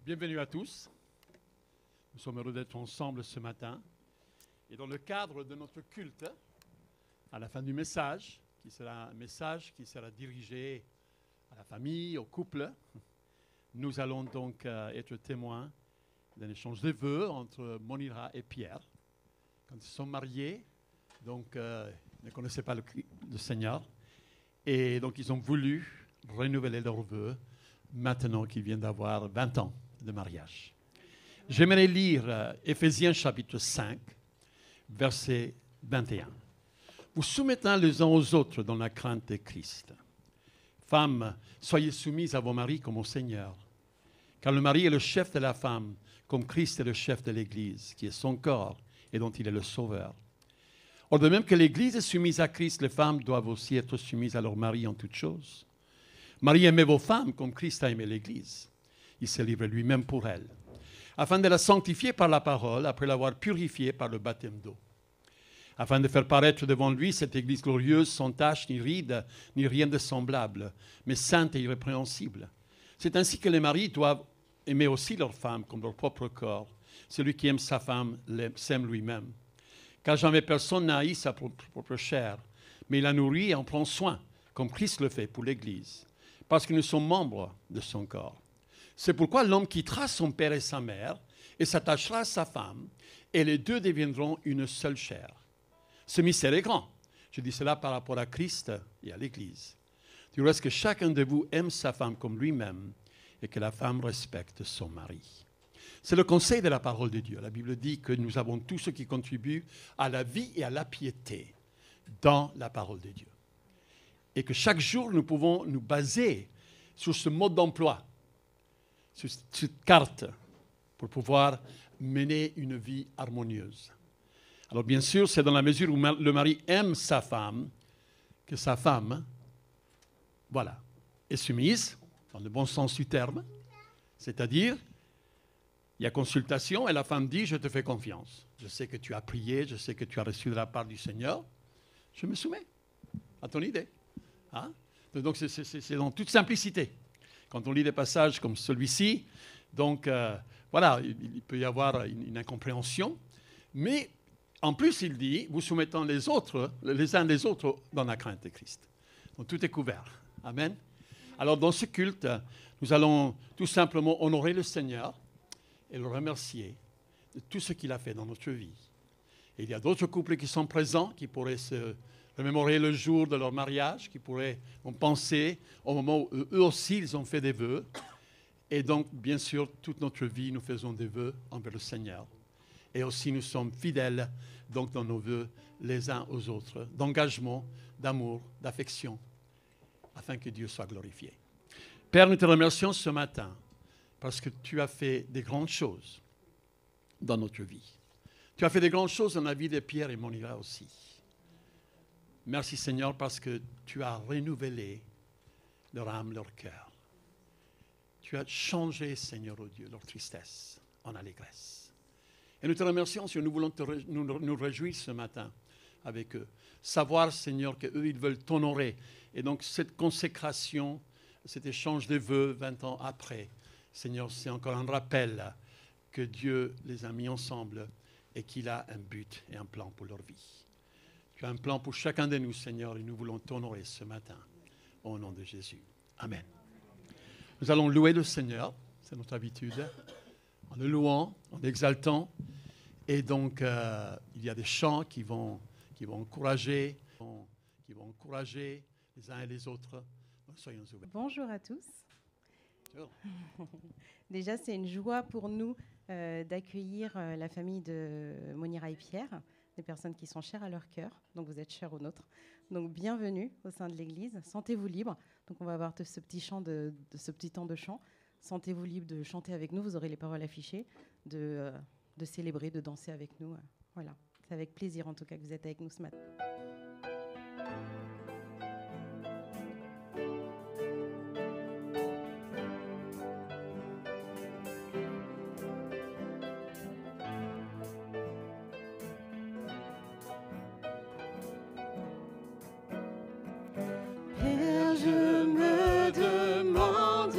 Bienvenue à tous. Nous sommes heureux d'être ensemble ce matin. Et dans le cadre de notre culte, à la fin du message, qui sera un message qui sera dirigé à la famille, au couple, nous allons donc être témoins d'un échange de vœux entre Monira et Pierre. Quand ils sont mariés, donc ils ne connaissaient pas le Seigneur. Et donc ils ont voulu renouveler leurs vœux maintenant qu'ils viennent d'avoir 20 ans de mariage. J'aimerais lire Éphésiens chapitre 5, verset 21. Vous soumettant les uns aux autres dans la crainte de Christ. Femmes, soyez soumises à vos maris comme au Seigneur. Car le mari est le chef de la femme, comme Christ est le chef de l'Église, qui est son corps et dont il est le sauveur. Or, de même que l'Église est soumise à Christ, les femmes doivent aussi être soumises à leur mari en toutes choses. Marie, aimez vos femmes comme Christ a aimé l'Église. Il s'est livré lui-même pour elle, afin de la sanctifier par la parole, après l'avoir purifiée par le baptême d'eau, afin de faire paraître devant lui cette Église glorieuse, sans tache, ni ride, ni rien de semblable, mais sainte et irrépréhensible. C'est ainsi que les maris doivent aimer aussi leurs femmes comme leur propre corps. Celui qui aime sa femme s'aime lui-même. Car jamais personne n'a haï sa propre chair, mais il la nourrit et en prend soin, comme Christ le fait pour l'Église, parce que nous sommes membres de son corps. C'est pourquoi l'homme quittera son père et sa mère et s'attachera à sa femme, et les deux deviendront une seule chair. Ce mystère est grand. Je dis cela par rapport à Christ et à l'Église. Du reste que chacun de vous aime sa femme comme lui-même et que la femme respecte son mari. C'est le conseil de la parole de Dieu. La Bible dit que nous avons tout ce qui contribue à la vie et à la piété dans la parole de Dieu. Et que chaque jour, nous pouvons nous baser sur ce mode d'emploi, sur cette carte, pour pouvoir mener une vie harmonieuse. Alors bien sûr, c'est dans la mesure où le mari aime sa femme, que sa femme, voilà, est soumise, dans le bon sens du terme, c'est-à-dire, il y a consultation et la femme dit, je te fais confiance. Je sais que tu as prié, je sais que tu as reçu de la part du Seigneur, je me soumets à ton idée. Hein? Donc c'est dans toute simplicité. Quand on lit des passages comme celui-ci, donc voilà, il peut y avoir une incompréhension, mais en plus il dit, vous soumettant les uns les autres dans la crainte de Christ. Donc tout est couvert. Amen. Alors dans ce culte, nous allons tout simplement honorer le Seigneur et le remercier de tout ce qu'il a fait dans notre vie. Et il y a d'autres couples qui sont présents, qui pourraient se remémorer le jour de leur mariage, qui pourraient penser au moment où eux aussi, ils ont fait des vœux. Et donc, bien sûr, toute notre vie, nous faisons des vœux envers le Seigneur. Et aussi, nous sommes fidèles donc, dans nos vœux les uns aux autres, d'engagement, d'amour, d'affection, afin que Dieu soit glorifié. Père, nous te remercions ce matin parce que tu as fait des grandes choses dans notre vie. Tu as fait des grandes choses dans la vie de Pierre et Monira aussi. Merci Seigneur parce que tu as renouvelé leur âme, leur cœur. Tu as changé, Seigneur, oh Dieu, leur tristesse en allégresse. Et nous te remercions, Seigneur, nous voulons nous réjouir ce matin avec eux. Savoir, Seigneur, qu'eux, ils veulent t'honorer. Et donc cette consécration, cet échange de vœux 20 ans après, Seigneur, c'est encore un rappel que Dieu les a mis ensemble et qu'il a un but et un plan pour leur vie. Tu as un plan pour chacun de nous, Seigneur, et nous voulons t'honorer ce matin, au nom de Jésus. Amen. Nous allons louer le Seigneur, c'est notre habitude, en le louant, en l'exaltant. Et donc, il y a des chants qui vont encourager les uns et les autres. Donc, soyons ouverts. Bonjour à tous. Déjà, c'est une joie pour nous d'accueillir la famille de Monira et Pierre, des personnes qui sont chères à leur cœur, donc vous êtes chers aux nôtres. Donc bienvenue au sein de l'Église, sentez-vous libre. Donc on va avoir ce petit chant ce petit temps de chant. Sentez-vous libre de chanter avec nous, vous aurez les paroles affichées, de célébrer, de danser avec nous. Voilà, c'est avec plaisir en tout cas que vous êtes avec nous ce matin. Père, je me demande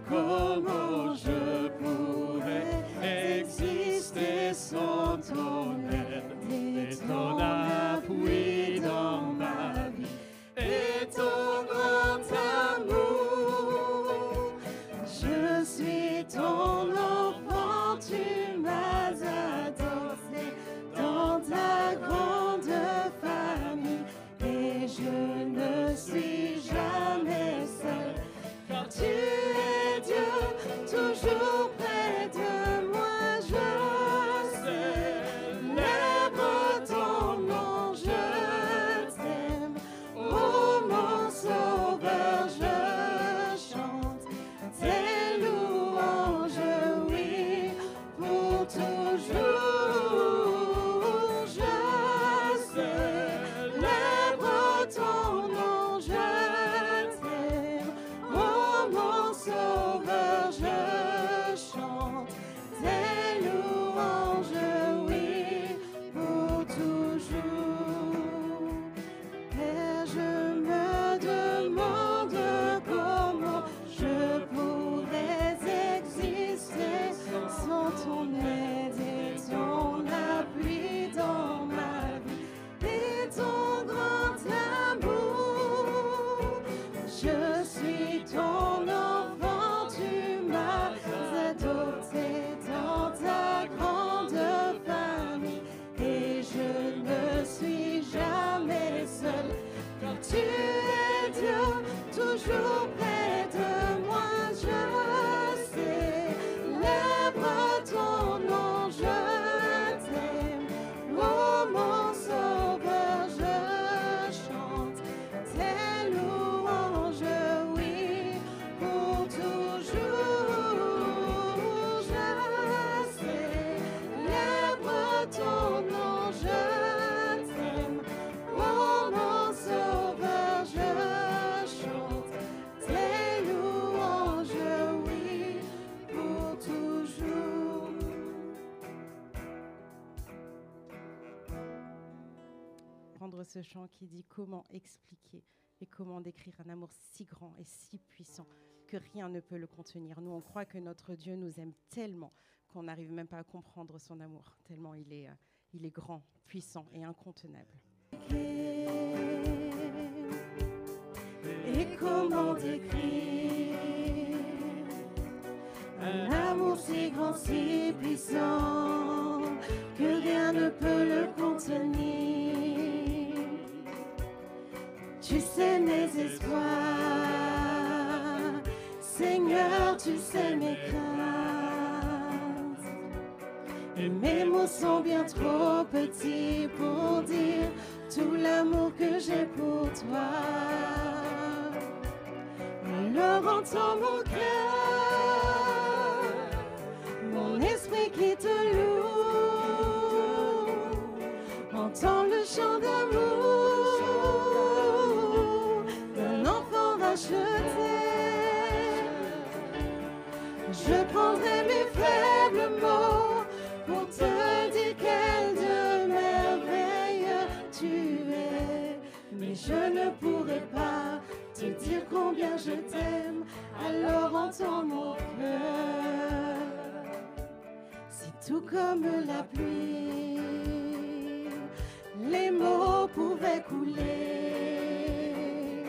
comment je pourrais je suis ton enfant, tu m'as adopté dans ta grande famille. Et je ne suis jamais seul, car tu es Dieu, toujours près de moi. Je célèbre ton nom, je t'aime. Oh mon Sauveur, je chante tes louanges, oui, pour toujours. Je célèbre ton nom, je t'aime. Oh mon Sauveur, je chante tes louanges, oui, pour toujours. Prendre ce chant qui dit comment expliquer et comment décrire un amour si grand et si puissant que rien ne peut le contenir. Nous, on croit que notre Dieu nous aime tellement qu'on n'arrive même pas à comprendre son amour, tellement il est grand, puissant et incontenable. Et comment décrire un amour si grand, si puissant que rien ne peut le contenir. Tu sais mes espoirs, Seigneur, tu sais mes craintes. Et mes mots sont bien trop petits pour dire tout l'amour que j'ai pour toi. Alors entends mon cœur, mon esprit qui te loue. Entends le chant d'amour d'un enfant racheté. Je prendrai mes faibles mots pour te dire quel Dieu merveilleux tu es. Mais je ne pourrai pas te dire combien je t'aime. Alors entends mon cœur. Si tout comme la pluie, les mots pouvaient couler.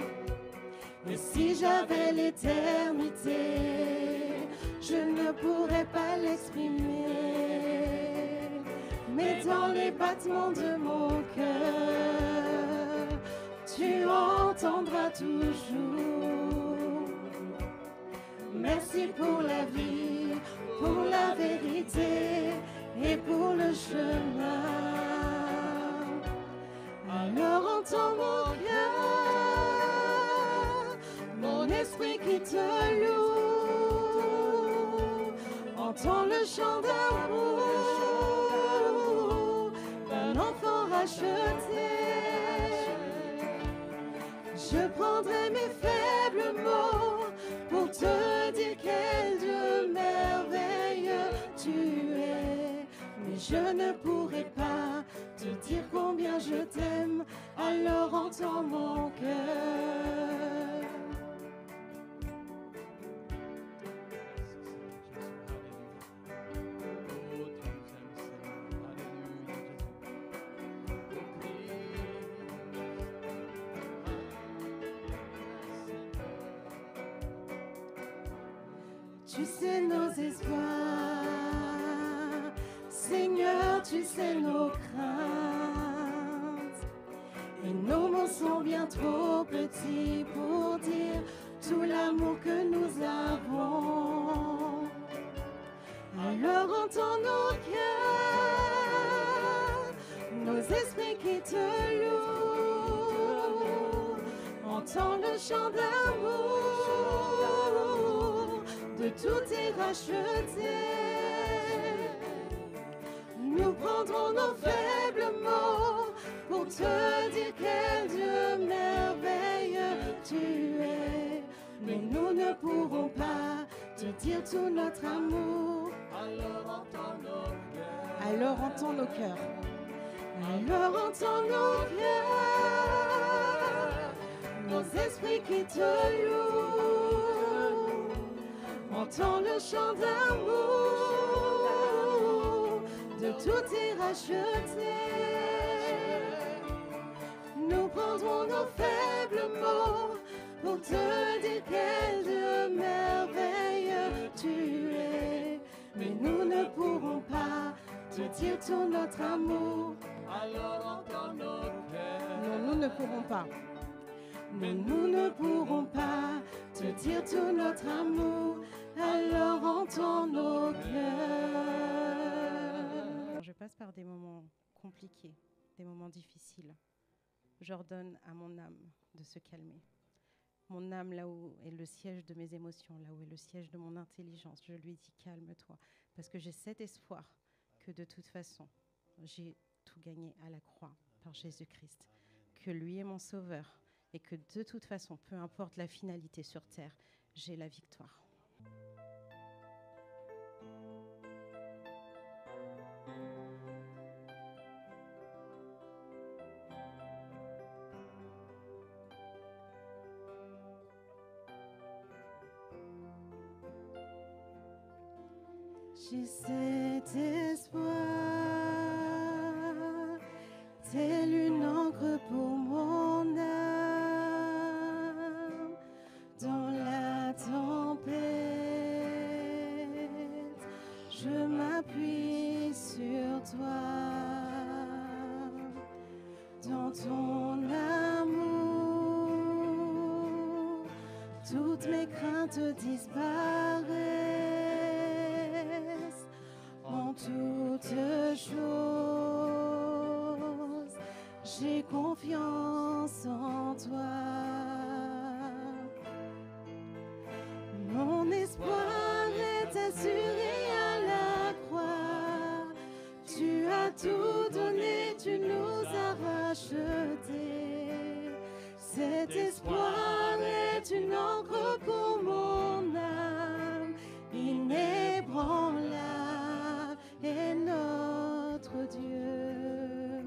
Et si j'avais l'éternité, je ne pourrais pas l'exprimer. Mais dans les battements de mon cœur, tu entendras toujours. Merci pour la vie, pour la vérité et pour le chemin. Alors entends mon cœur, mon esprit qui te loue. Entends le chant d'amour d'un enfant racheté. Je prendrai mes faibles mots pour te dire quel Dieu merveilleux tu es. Mais je ne pourrai pas te dire combien je t'aime. Alors entends mon cœur. Tu sais nos espoirs, Seigneur, tu sais nos craintes. Et nos mots sont bien trop petits pour dire tout l'amour que nous avons. Alors entends nos cœurs, nos esprits qui te louent. Entends le chant d'amour de tout est racheté. Nous prendrons nos faibles mots pour te dire quel Dieu merveilleux tu es. Mais nous ne pourrons pas te dire tout notre amour. Alors entends nos cœurs. Alors entends nos cœurs. Alors entends nos cœurs. Nos esprits qui te louent. Entends le chant d'amour de tout est racheté. Nous prendrons nos faibles mots pour te dire quel de merveilleux tu es. Mais nous ne pourrons pas te dire tout notre amour. Alors entends nos cœurs. Non, nous ne pourrons pas. Mais nous ne pourrons pas te dire tout notre amour. Alors entends nos cœurs. Je passe par des moments compliqués, des moments difficiles. J'ordonne à mon âme de se calmer. Mon âme, là où est le siège de mes émotions, là où est le siège de mon intelligence, je lui dis calme-toi. Parce que j'ai cet espoir que de toute façon, j'ai tout gagné à la croix par Jésus-Christ. Que lui est mon sauveur et que de toute façon, peu importe la finalité sur terre, j'ai la victoire. J'ai cet espoir, tel une encre pour mon âme, dans la tempête, je m'appuie sur toi, dans ton amour, toutes mes craintes disparaissent. En toutes choses, j'ai confiance en toi. Mon espoir est assuré à la croix. Tu as tout donné, tu nous as rachetés. Cet espoir est une encre pour mon âme, inébranlable est notre Dieu.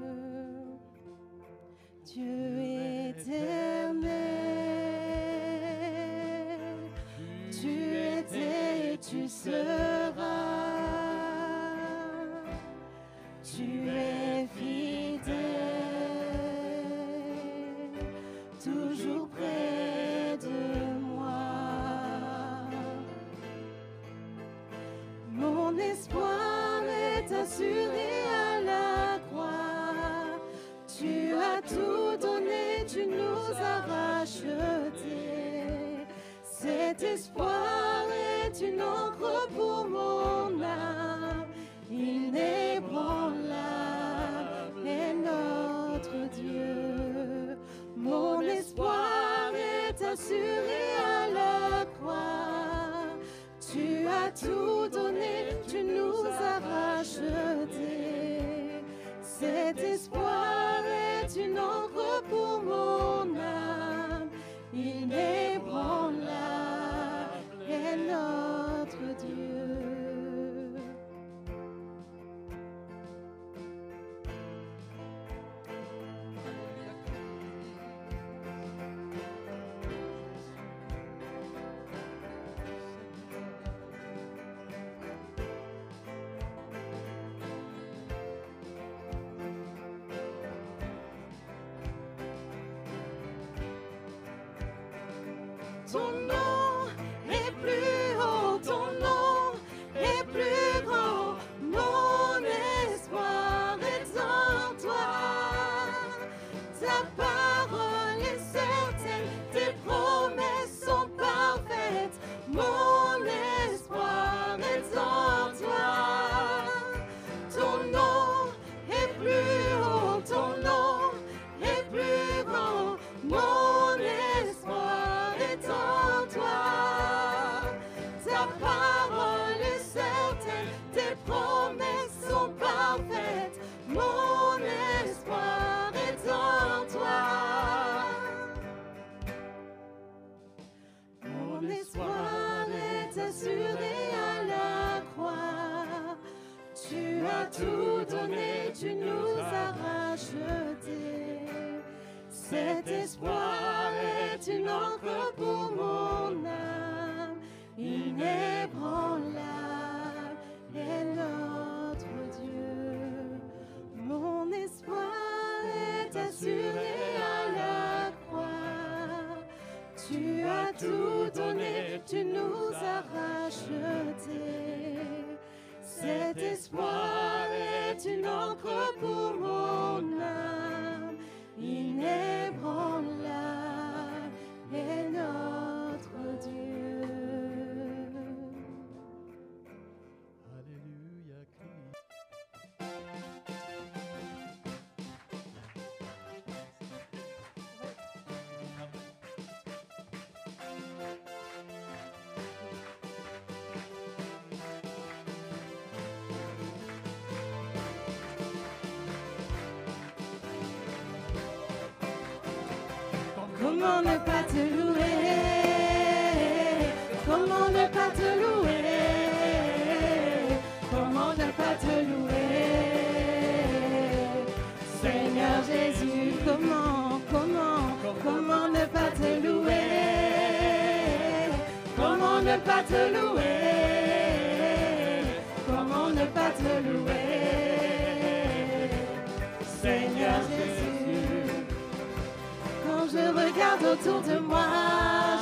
Dieu éternel, tu étais et tu seras. Tu es fidèle, toujours près de moi. Mon espoir est assuré à la croix. Tu as tout donné, tu nous as rachetés. Cet espoir est une encre pour mon âme, inébranlable est notre Dieu. Mon espoir est assuré à la croix. Tu as tout donné, tu nous as rachetés. Cet espoir est une encre pour mon âme, inébranlable est notre Dieu. Ton nom est plus haut, ton nom est plus grand. Mon espoir est en toi. Ta parole est certaine, tes promesses sont parfaites. Mon espoir est en toi. Ton nom est plus haut, ton nom est plus grand. Mon espoir est en toi. Ta parole est certaine, tes promesses sont parfaites. Mon espoir est en toi. Mon espoir est assuré à la croix. Tu as tout donné, tu nous as rachetés. Cet espoir est une encre pour mon âme, inébranlable est notre Dieu. Mon espoir est assuré à la croix. Tu tout donné, tu nous as rachetés. Cet espoir est une encre pour mon âme, inébranlable est notre Dieu. Alléluia, Christ. Comment ne pas te louer? Comment ne pas te louer? Comment ne pas te louer? Seigneur Jésus, comment ne pas te louer? Comment ne pas te louer? Comment ne pas te louer? Seigneur Jésus, quand je regarde autour de moi,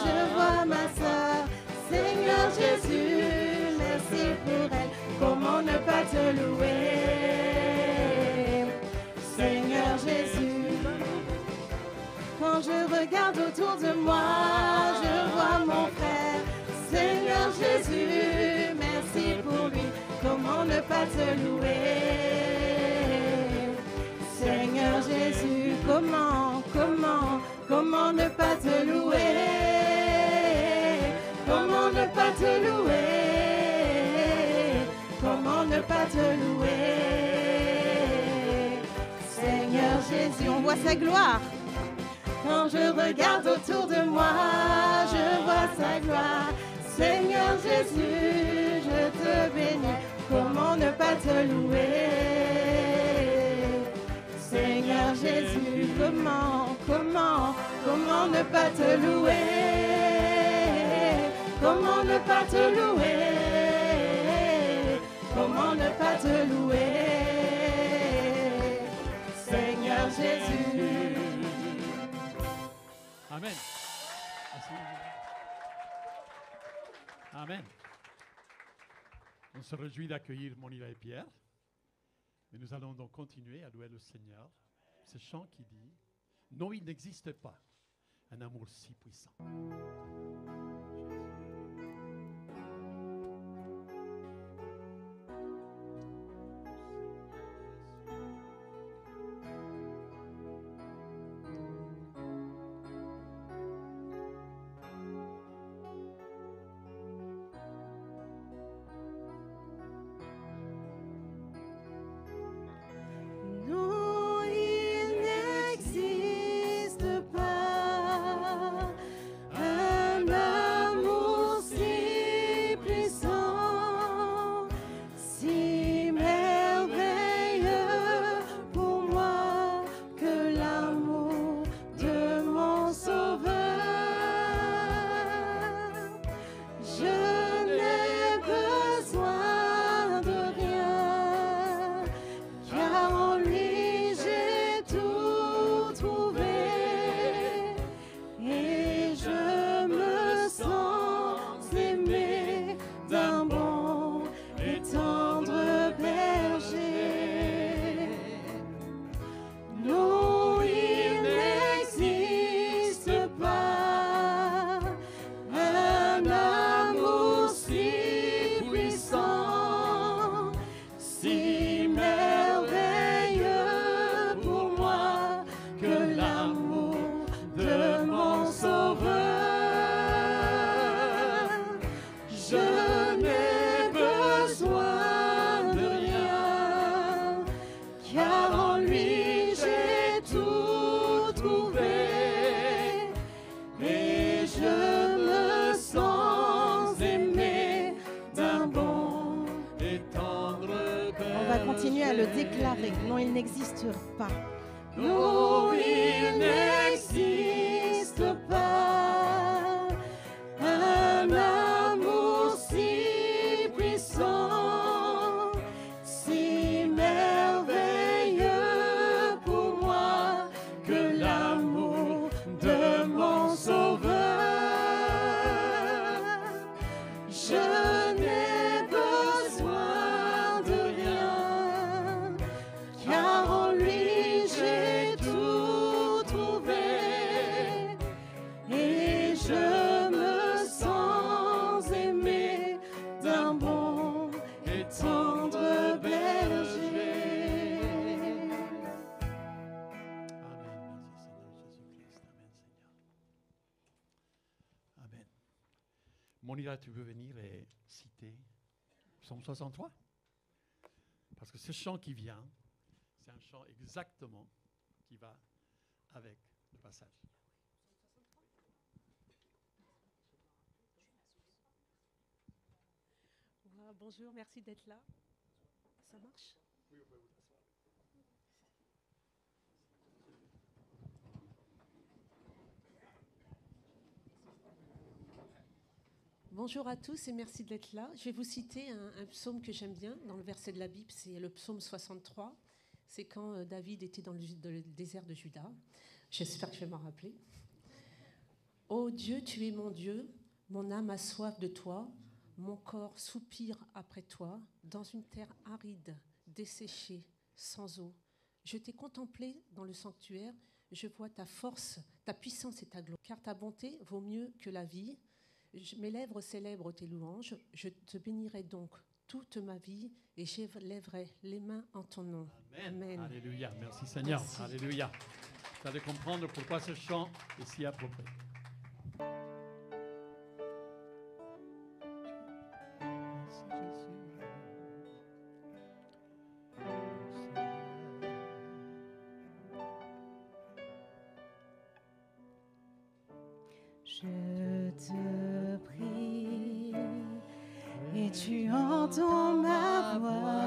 je vois ma sœur. Seigneur Jésus, merci pour elle. Comment ne pas te louer? Seigneur Jésus, quand je regarde autour de moi, je vois mon frère. Seigneur Jésus, merci pour lui. Comment ne pas te louer? Seigneur Jésus, comment ne pas te louer? Comment ne pas te louer? Comment ne pas te louer? Seigneur Jésus, on voit sa gloire. Quand je regarde autour de moi, je vois sa gloire. Seigneur Jésus, je te bénis. Comment ne pas te louer? Seigneur Jésus, comment ne pas te louer? Comment ne pas te louer? Comment ne pas te louer? Seigneur Jésus. Amen. Amen. On se réjouit d'accueillir Monira et Pierre. Mais nous allons donc continuer à louer le Seigneur. Ce chant qui dit « Non, il n'existe pas un amour si puissant. » Non, il n'existe pas un amour si puissant, si merveilleux pour moi que l'amour de mon Sauveur. Je n'ai besoin de rien, car en lui j'ai tout trouvé, et je me sens aimé d'un bon et tendre berger. Non, il n'existe pas un amour si puissant, si merveilleux pour moi que l'amour de mon Sauveur. Je n'ai besoin de rien, car en lui j'ai tout trouvé, et je me sens aimé d'un bon Et tendre On va continuer à le déclarer. Non, il n'existe pas. Non, il n'existe pas un amour si puissant, si merveilleux pour moi que l'amour de mon Sauveur. Monira, tu veux venir et citer Psaume 63? Parce que ce chant qui vient, c'est un chant exactement qui va avec le passage. Voilà, bonjour, merci d'être là. Ça marche? Oui, on peut vous asseoir. Bonjour à tous et merci d'être là. Je vais vous citer un psaume que j'aime bien dans le verset de la Bible, c'est le psaume 63. C'est quand David était dans le désert de Juda. J'espère que je vais m'en rappeler. Ô Dieu, tu es mon Dieu, mon âme a soif de toi, mon corps soupire après toi, dans une terre aride, desséchée, sans eau. Je t'ai contemplé dans le sanctuaire, je vois ta force, ta puissance et ta gloire, car ta bonté vaut mieux que la vie. Mes lèvres célèbrent tes louanges, je te bénirai donc toute ma vie et j'élèverai les mains en ton nom. Amen. Alléluia. Merci Seigneur. Merci. Alléluia. Vous allez comprendre pourquoi ce chant est si approprié. Merci Jésus. Je te prie et tu entends ma voix.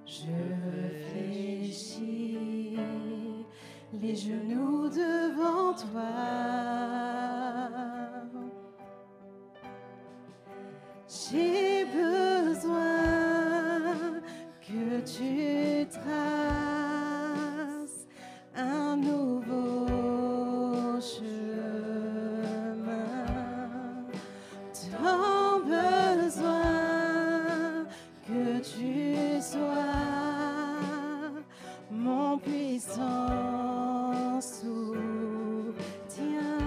Je fléchis les genoux devant toi. J'ai besoin que tu traces un nouveau chemin. Tant besoin que tu sois mon puissant soutien.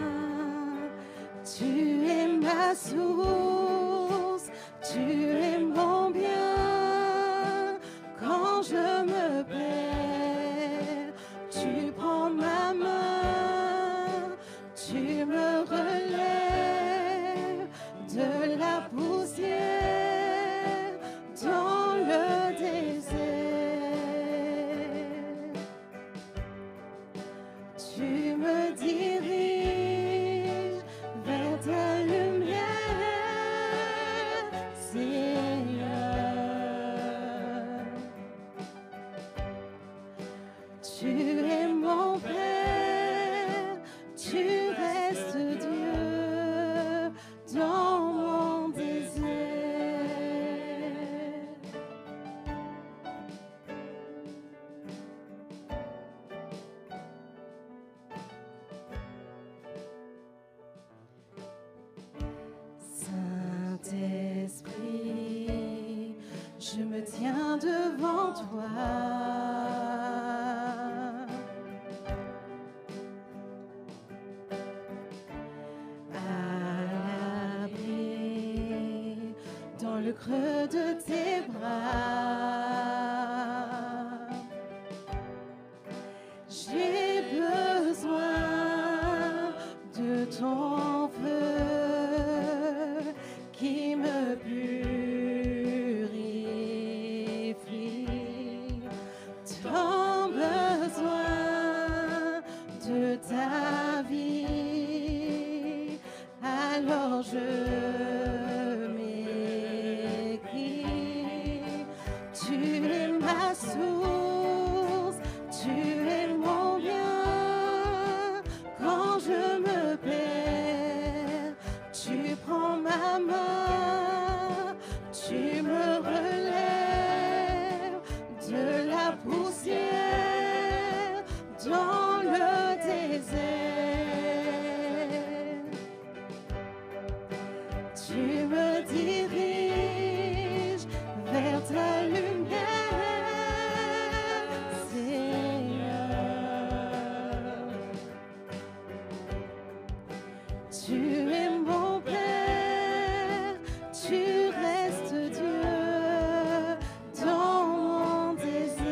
Tu es ma source, tu es mon bien. Quand je me perds, tu prends ma main, tu me relèves de la poussière dans le désert. Tu me diriges vers ta lumière, Seigneur. Tu es mon Père, tu restes Dieu dans mon désert. Saint-Esprit, je me tiens devant toi. À l'abri, dans le creux de tes bras. J'ai besoin de ton feu qui me purifie. Tant besoin de ta vie, alors je m'écris. Tu es ma source, tu es mon bien. Quand je me perds, tu prends ma main, tu me relèves de la poussière dans le désert. Tu me diriges vers ta lumière, Seigneur. Tu es mon Père, tu restes Dieu dans mon désert.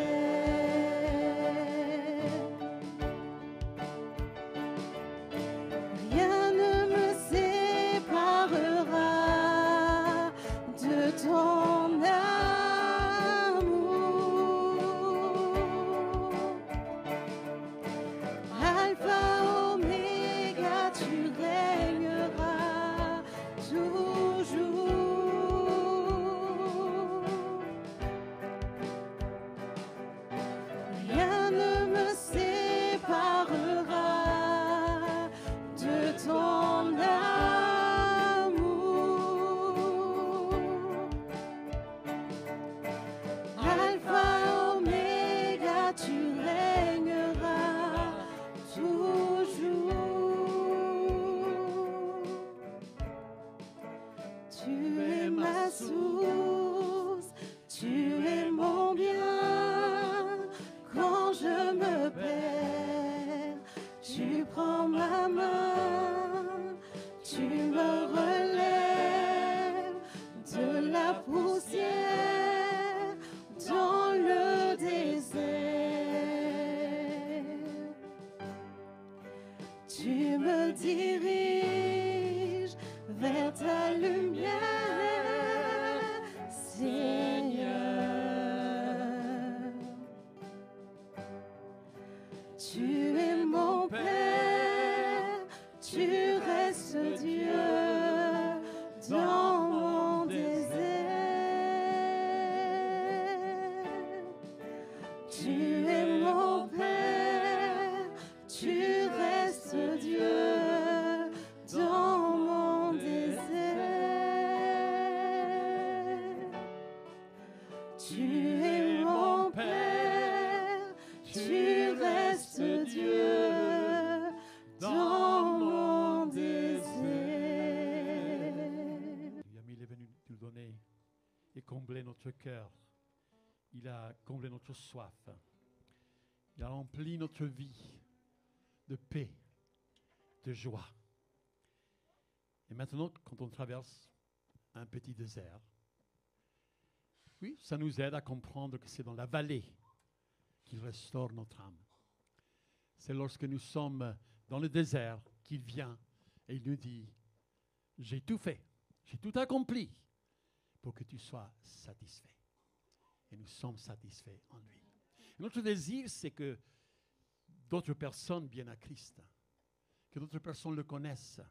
dirige vers ta lumière, Seigneur. Tu es mon Père, tu restes Dieu dans mon désert. Tu es mon Père, tu restes Dieu dans mon désert. Tu es mon Père, tu restes Dieu dans mon désert. Il est venu nous donner et combler notre cœur. Il a comblé notre soif. Il a rempli notre vie de paix, de joie. Et maintenant, quand on traverse un petit désert, oui, ça nous aide à comprendre que c'est dans la vallée qu'il restaure notre âme. C'est lorsque nous sommes dans le désert qu'il vient et il nous dit, j'ai tout fait, j'ai tout accompli pour que tu sois satisfait. Et nous sommes satisfaits en lui. Et notre désir, c'est que d'autres personnes viennent à Christ, que d'autres personnes le connaissent.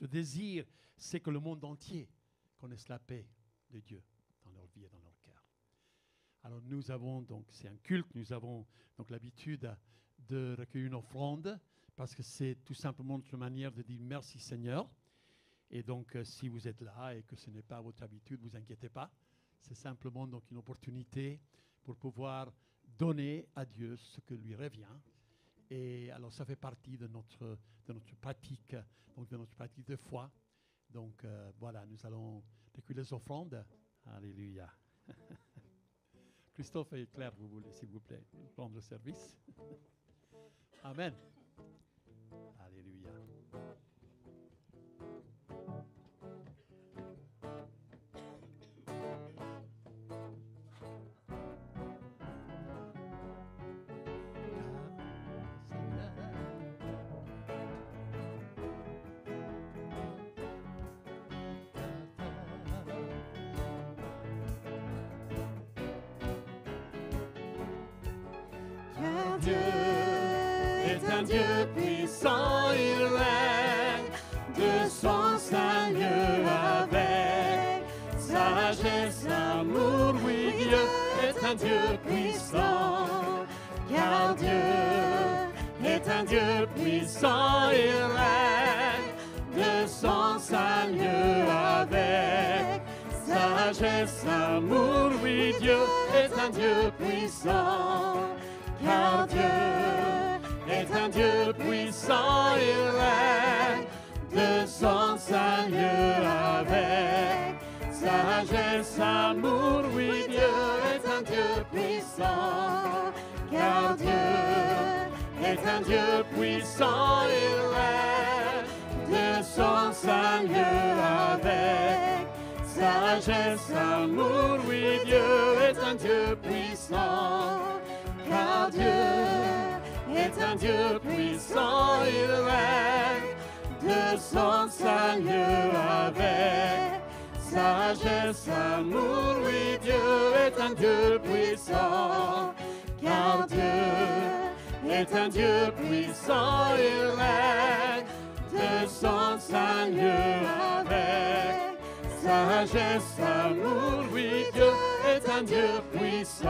Notre désir, c'est que le monde entier connaisse la paix de Dieu dans leur vie et dans leur cœur. Alors nous avons donc, c'est un culte, nous avons donc l'habitude de recueillir une offrande parce que c'est tout simplement notre manière de dire merci Seigneur. Et donc si vous êtes là et que ce n'est pas votre habitude, ne vous inquiétez pas. C'est simplement donc une opportunité pour pouvoir donner à Dieu ce que lui revient. Et alors ça fait partie de notre pratique, donc de notre pratique de foi. Donc voilà, nous allons recueillir les offrandes. Alléluia. Christophe et Claire, vous voulez, s'il vous plaît, prendre le service. Amen. Alléluia. Car Dieu est un Dieu puissant, il règne de son Seigneur avec sagesse, amour. Oui, Dieu est un Dieu puissant, car Dieu est un Dieu puissant, il règne de son Seigneur avec sagesse, amour. Oui, Dieu est un Dieu puissant. Car Dieu est un Dieu puissant, il règne de son Seigneur avec sagesse, amour. Oui, Dieu est un Dieu puissant. Car Dieu est un Dieu puissant, il règne de son Seigneur avec sagesse, amour. Oui, Dieu est un Dieu puissant. Car Dieu est un Dieu puissant, il règne de son Seigneur avec sagesse, amour. Oui, Dieu est un Dieu puissant, car Dieu est un Dieu puissant, il règne de son Seigneur avec sagesse, amour. Oui, Dieu est un Dieu puissant.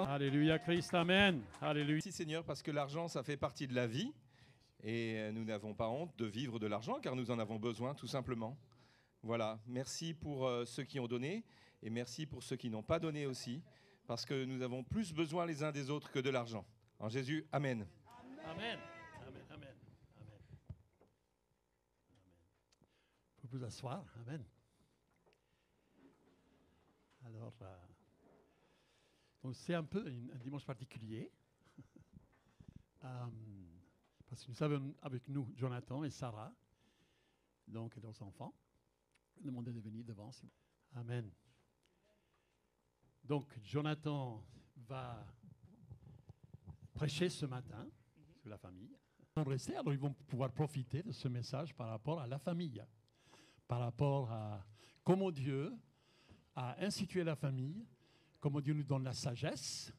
Alléluia Christ, amen. Alléluia. Merci Seigneur, parce que l'argent, ça fait partie de la vie. Et nous n'avons pas honte de vivre de l'argent, car nous en avons besoin, tout simplement. Voilà, merci pour ceux qui ont donné, et merci pour ceux qui n'ont pas donné aussi, parce que nous avons plus besoin les uns des autres que de l'argent. En Jésus, amen. Amen. Amen. Amen. Amen. Vous pouvez vous asseoir. Amen. Alors, donc c'est un peu un dimanche particulier. Parce que nous avons avec nous Jonathan et Sarah, donc leurs enfants. Demandez de venir devant. Amen. Donc Jonathan va prêcher ce matin sur la famille. rester, alors ils vont pouvoir profiter de ce message par rapport à la famille, par rapport à comment Dieu a institué la famille, comment Dieu nous donne la sagesse,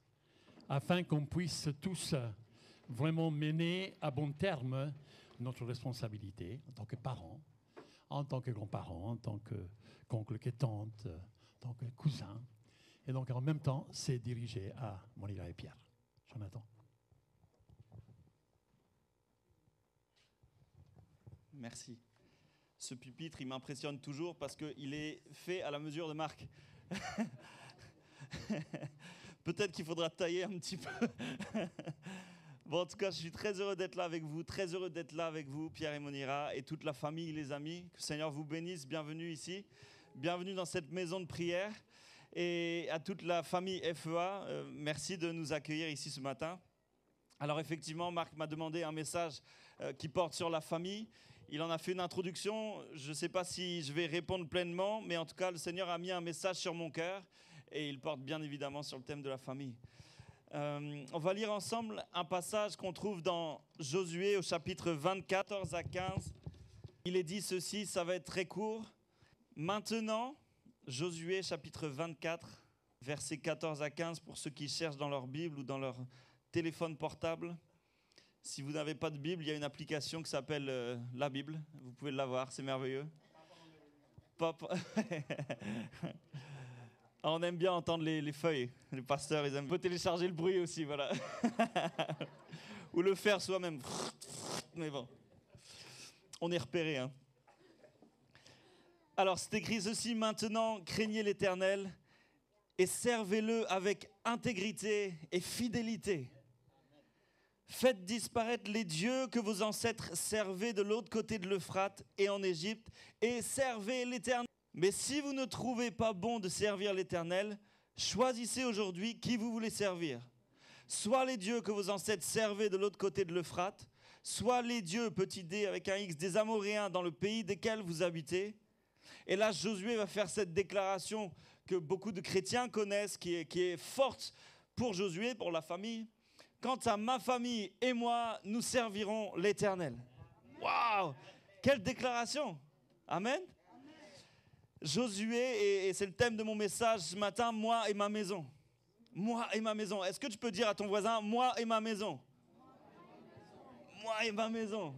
afin qu'on puisse tous vraiment mener à bon terme notre responsabilité en tant que parents, en tant que grands-parents, en tant qu'oncles et tantes, en tant que cousins. Et donc en même temps, c'est dirigé à Monica et Pierre. Jonathan. Merci. Ce pupitre, il m'impressionne toujours parce qu'il est fait à la mesure de Marc. Peut-être qu'il faudra tailler un petit peu. Bon, en tout cas, je suis très heureux d'être là avec vous, très heureux d'être là avec vous, Pierre et Monira, et toute la famille, les amis. Que le Seigneur vous bénisse. Bienvenue ici. Bienvenue dans cette maison de prière. Et à toute la famille FEA, merci de nous accueillir ici ce matin. Alors effectivement, Marc m'a demandé un message qui porte sur la famille. Il en a fait une introduction. Je ne sais pas si je vais répondre pleinement, mais en tout cas, le Seigneur a mis un message sur mon cœur et il porte bien évidemment sur le thème de la famille. On va lire ensemble un passage qu'on trouve dans Josué au chapitre 24, 14 à 15. Il est dit ceci, ça va être très court. Maintenant, Josué chapitre 24, versets 14 à 15 pour ceux qui cherchent dans leur Bible ou dans leur téléphone portable. Si vous n'avez pas de Bible, il y a une application qui s'appelle La Bible. Vous pouvez l'avoir, c'est merveilleux. On aime bien entendre les feuilles. Les pasteurs, ils aiment. Il faut télécharger le bruit aussi, voilà. Ou le faire soi-même. Mais bon, on est repéré. Hein. Alors, c'est écrit ceci, maintenant, craignez l'Éternel et servez-le avec intégrité et fidélité. Faites disparaître les dieux que vos ancêtres servaient de l'autre côté de l'Euphrate et en Égypte, et servez l'Éternel. Mais si vous ne trouvez pas bon de servir l'Éternel, choisissez aujourd'hui qui vous voulez servir. Soit les dieux que vos ancêtres servaient de l'autre côté de l'Euphrate, soit les dieux, petit d avec un X, des Amoréens dans le pays desquels vous habitez. Et là, Josué va faire cette déclaration que beaucoup de chrétiens connaissent, qui est forte pour Josué, pour la famille. Quant à ma famille et moi, nous servirons l'Éternel. Waouh! Quelle déclaration! Amen. Josué, et c'est le thème de mon message ce matin, moi et ma maison. Moi et ma maison. Est-ce que tu peux dire à ton voisin, moi et ma maison? Moi et ma maison.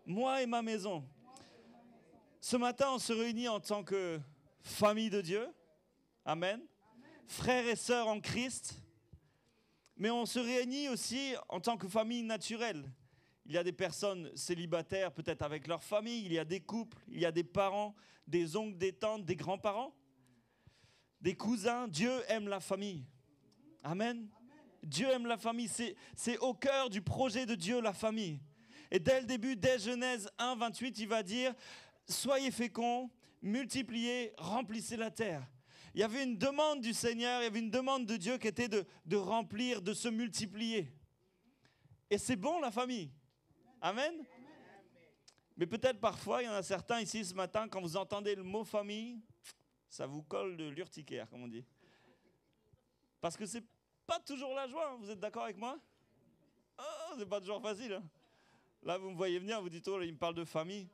Moi et ma maison. Ce matin, on se réunit en tant que famille de Dieu. Amen. Frères et sœurs en Christ. Mais on se réunit aussi en tant que famille naturelle. Il y a des personnes célibataires, peut-être avec leur famille. Il y a des couples, il y a des parents, des oncles, des tantes, des grands-parents, des cousins. Dieu aime la famille. Amen. Dieu aime la famille. C'est au cœur du projet de Dieu, la famille. Et dès le début, dès Genèse 1, 28, il va dire « Soyez féconds, multipliez, remplissez la terre ». Il y avait une demande du Seigneur, il y avait une demande de Dieu qui était de remplir, de se multiplier. Et c'est bon, la famille. Amen. Mais peut-être parfois, il y en a certains ici ce matin, quand vous entendez le mot famille, ça vous colle de l'urticaire, comme on dit. Parce que c'est pas toujours la joie, hein. Vous êtes d'accord avec moi? Oh, c'est pas toujours facile. Hein. Là, vous me voyez venir, vous dites, oh, là, il me parle de famille.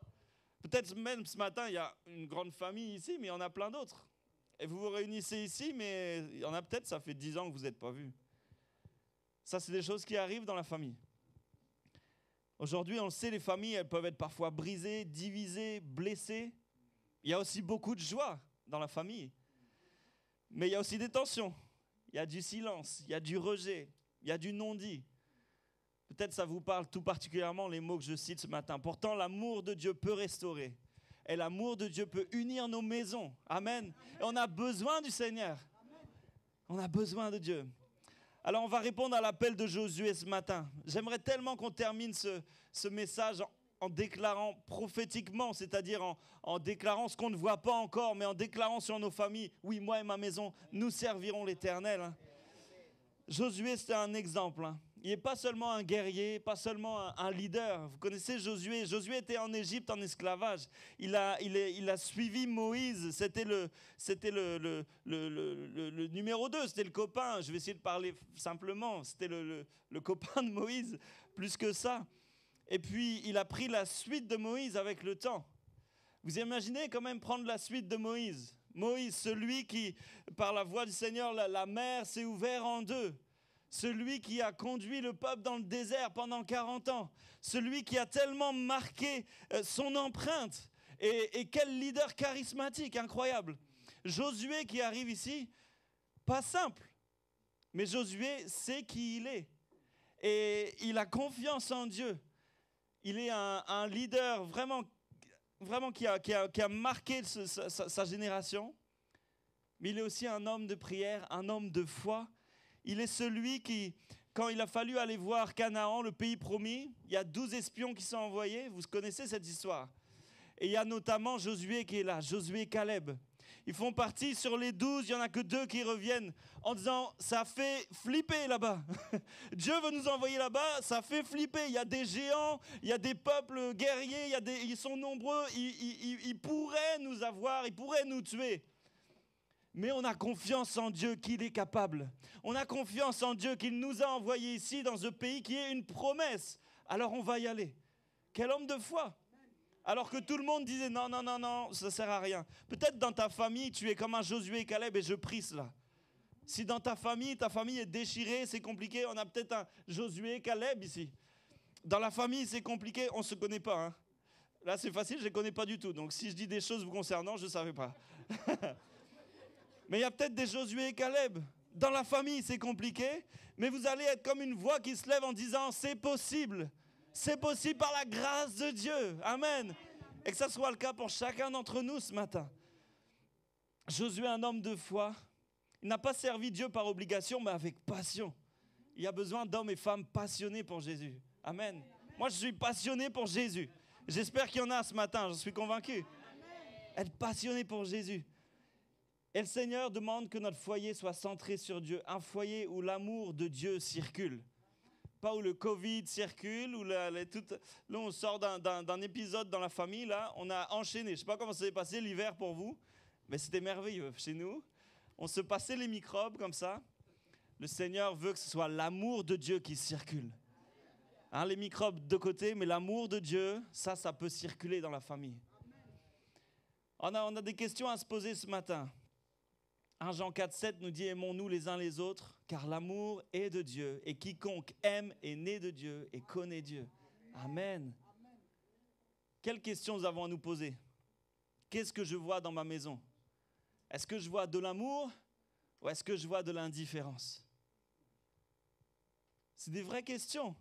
Peut-être même ce matin, il y a une grande famille ici, mais il y en a plein d'autres. Et vous vous réunissez ici, mais il y en a peut-être, ça fait 10 ans que vous n'êtes pas vus. Ça, c'est des choses qui arrivent dans la famille. Aujourd'hui, on le sait, les familles, elles peuvent être parfois brisées, divisées, blessées. Il y a aussi beaucoup de joie dans la famille. Mais il y a aussi des tensions. Il y a du silence, il y a du rejet, il y a du non-dit. Peut-être ça vous parle tout particulièrement les mots que je cite ce matin. Pourtant, l'amour de Dieu peut restaurer. Et l'amour de Dieu peut unir nos maisons. Amen. Et on a besoin du Seigneur. On a besoin de Dieu. Alors, on va répondre à l'appel de Josué ce matin. J'aimerais tellement qu'on termine ce message en déclarant prophétiquement, c'est-à-dire en déclarant ce qu'on ne voit pas encore, mais en déclarant sur nos familles, oui, moi et ma maison, nous servirons l'Éternel. Hein. Josué, c'était un exemple. Hein. Il n'est pas seulement un guerrier, pas seulement un leader. Vous connaissez Josué. Josué était en Égypte en esclavage. Il a suivi Moïse. C'était le numéro 2. C'était le copain. Je vais essayer de parler simplement. C'était le copain de Moïse. Plus que ça. Et puis, il a pris la suite de Moïse avec le temps. Vous imaginez quand même prendre la suite de Moïse. Moïse, celui qui, par la voix du Seigneur, la mer s'est ouverte en deux. Celui qui a conduit le peuple dans le désert pendant 40 ans. Celui qui a tellement marqué son empreinte. Et quel leader charismatique, incroyable. Josué qui arrive ici, pas simple. Mais Josué sait qui il est. Et il a confiance en Dieu. Il est un leader vraiment qui a marqué sa génération. Mais il est aussi un homme de prière, un homme de foi. Il est celui qui, quand il a fallu aller voir Canaan, le pays promis, il y a 12 espions qui sont envoyés. Vous connaissez cette histoire. Et il y a notamment Josué qui est là, Josué et Caleb. Ils font partie sur les 12, il n'y en a que 2 qui reviennent en disant « ça fait flipper là-bas ». Dieu veut nous envoyer là-bas, ça fait flipper. Il y a des géants, il y a des peuples guerriers, ils sont nombreux, ils pourraient nous avoir, ils pourraient nous tuer. Mais on a confiance en Dieu qu'il est capable. On a confiance en Dieu qu'il nous a envoyés ici dans ce pays qui est une promesse. Alors on va y aller. Quel homme de foi! Alors que tout le monde disait non, ça ne sert à rien. Peut-être dans ta famille, tu es comme un Josué et Caleb et je prie cela. Si dans ta famille est déchirée, c'est compliqué, on a peut-être un Josué et Caleb ici. Dans la famille, c'est compliqué, on ne se connaît pas. Hein. Là, c'est facile, je ne les connais pas du tout. Donc si je dis des choses vous concernant, je ne savais pas. Mais il y a peut-être des Josué et Caleb. Dans la famille, c'est compliqué, mais vous allez être comme une voix qui se lève en disant c'est possible. C'est possible par la grâce de Dieu. Amen. Et que ça soit le cas pour chacun d'entre nous ce matin. Josué, un homme de foi, il n'a pas servi Dieu par obligation, mais avec passion. Il y a besoin d'hommes et femmes passionnés pour Jésus. Amen. Moi, je suis passionné pour Jésus. J'espère qu'il y en a ce matin, je suis convaincu. Être passionné pour Jésus. Et le Seigneur demande que notre foyer soit centré sur Dieu. Un foyer où l'amour de Dieu circule. Pas où le Covid circule, où là on sort d'un épisode dans la famille, là, on a enchaîné. Je ne sais pas comment ça s'est passé l'hiver pour vous, mais c'était merveilleux chez nous. On se passait les microbes comme ça. Le Seigneur veut que ce soit l'amour de Dieu qui circule. Hein, les microbes de côté, mais l'amour de Dieu, ça peut circuler dans la famille. On a des questions à se poser ce matin. 1 Jean 4,7 nous dit « Aimons-nous les uns les autres, car l'amour est de Dieu, et quiconque aime est né de Dieu et connaît Dieu. » Amen. Quelles questions nous avons à nous poser? Qu'est-ce que je vois dans ma maison? Est-ce que je vois de l'amour ou est-ce que je vois de l'indifférence? C'est des vraies questions.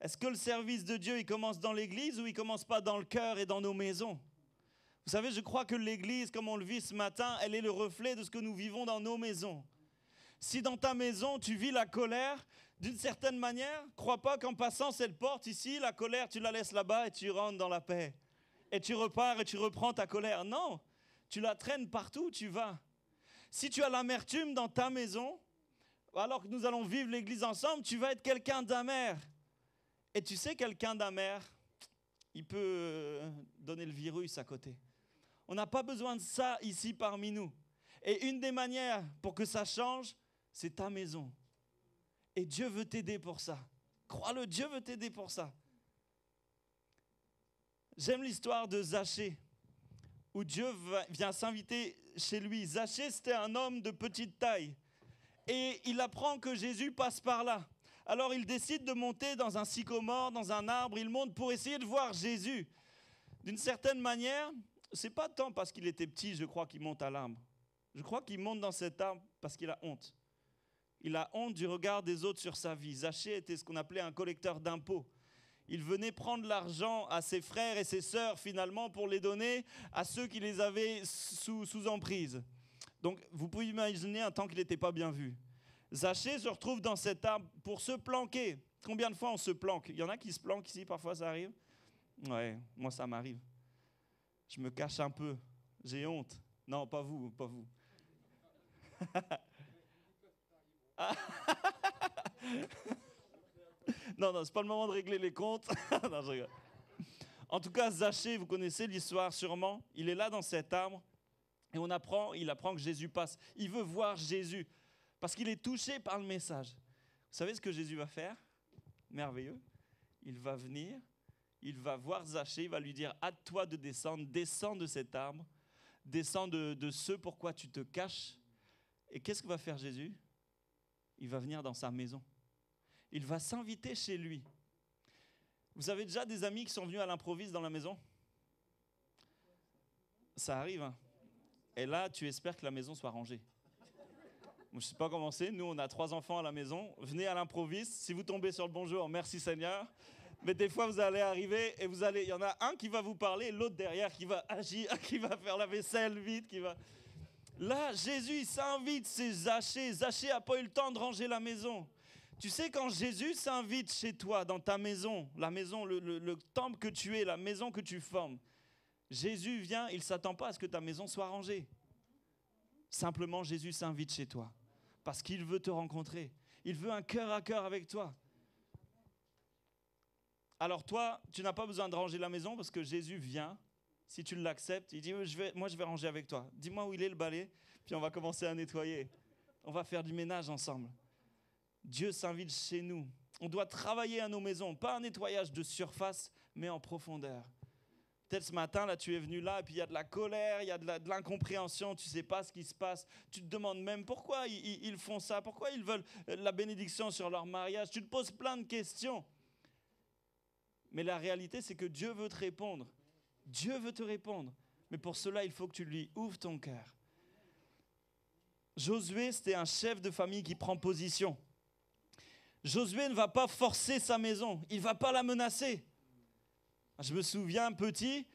Est-ce que le service de Dieu, il commence dans l'église ou il ne commence pas dans le cœur et dans nos maisons? Vous savez, je crois que l'église, comme on le vit ce matin, elle est le reflet de ce que nous vivons dans nos maisons. Si dans ta maison, tu vis la colère, d'une certaine manière, crois pas qu'en passant cette porte ici, la colère, tu la laisses là-bas et tu rentres dans la paix. Et tu repars et tu reprends ta colère. Non, tu la traînes partout où tu vas. Si tu as l'amertume dans ta maison, alors que nous allons vivre l'église ensemble, tu vas être quelqu'un d'amer. Et tu sais, quelqu'un d'amer, il peut donner le virus à côté. On n'a pas besoin de ça ici parmi nous. Et une des manières pour que ça change, c'est ta maison. Et Dieu veut t'aider pour ça. Crois-le, Dieu veut t'aider pour ça. J'aime l'histoire de Zachée, où Dieu vient s'inviter chez lui. Zachée, c'était un homme de petite taille. Et il apprend que Jésus passe par là. Alors il décide de monter dans un sycomore, dans un arbre. Il monte pour essayer de voir Jésus. D'une certaine manière, c'est pas tant parce qu'il était petit, je crois, qu'il monte à l'arbre. Je crois qu'il monte dans cet arbre parce qu'il a honte. Il a honte du regard des autres sur sa vie. Zachée était ce qu'on appelait un collecteur d'impôts. Il venait prendre l'argent à ses frères et ses sœurs, finalement, pour les donner à ceux qui les avaient sous emprise. Donc, vous pouvez imaginer un temps qu'il n'était pas bien vu. Zachée se retrouve dans cet arbre pour se planquer. Combien de fois on se planque? Il y en a qui se planquent ici, parfois ça arrive? Ouais, moi ça m'arrive. Je me cache un peu. J'ai honte. Non, pas vous, pas vous. Non, c'est pas le moment de régler les comptes. Non, je rigole. En tout cas, Zachée, vous connaissez l'histoire sûrement. Il est là dans cet arbre et il apprend que Jésus passe. Il veut voir Jésus parce qu'il est touché par le message. Vous savez ce que Jésus va faire? Merveilleux. Il va venir il va voir Zachée, il va lui dire, hâte-toi de descendre, descends de cet arbre, descends de ce pourquoi tu te caches. Et qu'est-ce que va faire Jésus? Il va venir dans sa maison. Il va s'inviter chez lui. Vous avez déjà des amis qui sont venus à l'improviste dans la maison? Ça arrive, hein? Et là, tu espères que la maison soit rangée. Je ne sais pas comment c'est. Nous, on a 3 enfants à la maison. Venez à l'improviste. Si vous tombez sur le bonjour, merci Seigneur. Mais des fois, vous allez arriver et il y en a un qui va vous parler, l'autre derrière qui va agir, qui va faire la vaisselle vite, qui va... Là, Jésus s'invite, c'est Zachée. Zachée n'a pas eu le temps de ranger la maison. Tu sais, quand Jésus s'invite chez toi, dans ta maison, la maison, le temple que tu es, la maison que tu formes, Jésus vient, il ne s'attend pas à ce que ta maison soit rangée. Simplement, Jésus s'invite chez toi parce qu'il veut te rencontrer. Il veut un cœur à cœur avec toi. Alors toi, tu n'as pas besoin de ranger la maison parce que Jésus vient. Si tu l'acceptes, il dit, moi je vais ranger avec toi. Dis-moi où il est le balai, puis on va commencer à nettoyer. On va faire du ménage ensemble. Dieu s'invite chez nous. On doit travailler à nos maisons, pas un nettoyage de surface, mais en profondeur. Peut-être ce matin, là, tu es venu là, et puis il y a de la colère, il y a de l'incompréhension, tu ne sais pas ce qui se passe. Tu te demandes même pourquoi ils font ça, pourquoi ils veulent la bénédiction sur leur mariage. Tu te poses plein de questions. Mais la réalité, c'est que Dieu veut te répondre. Dieu veut te répondre. Mais pour cela, il faut que tu lui ouvres ton cœur. Josué, c'était un chef de famille qui prend position. Josué ne va pas forcer sa maison. Il ne va pas la menacer. Je me souviens, petit,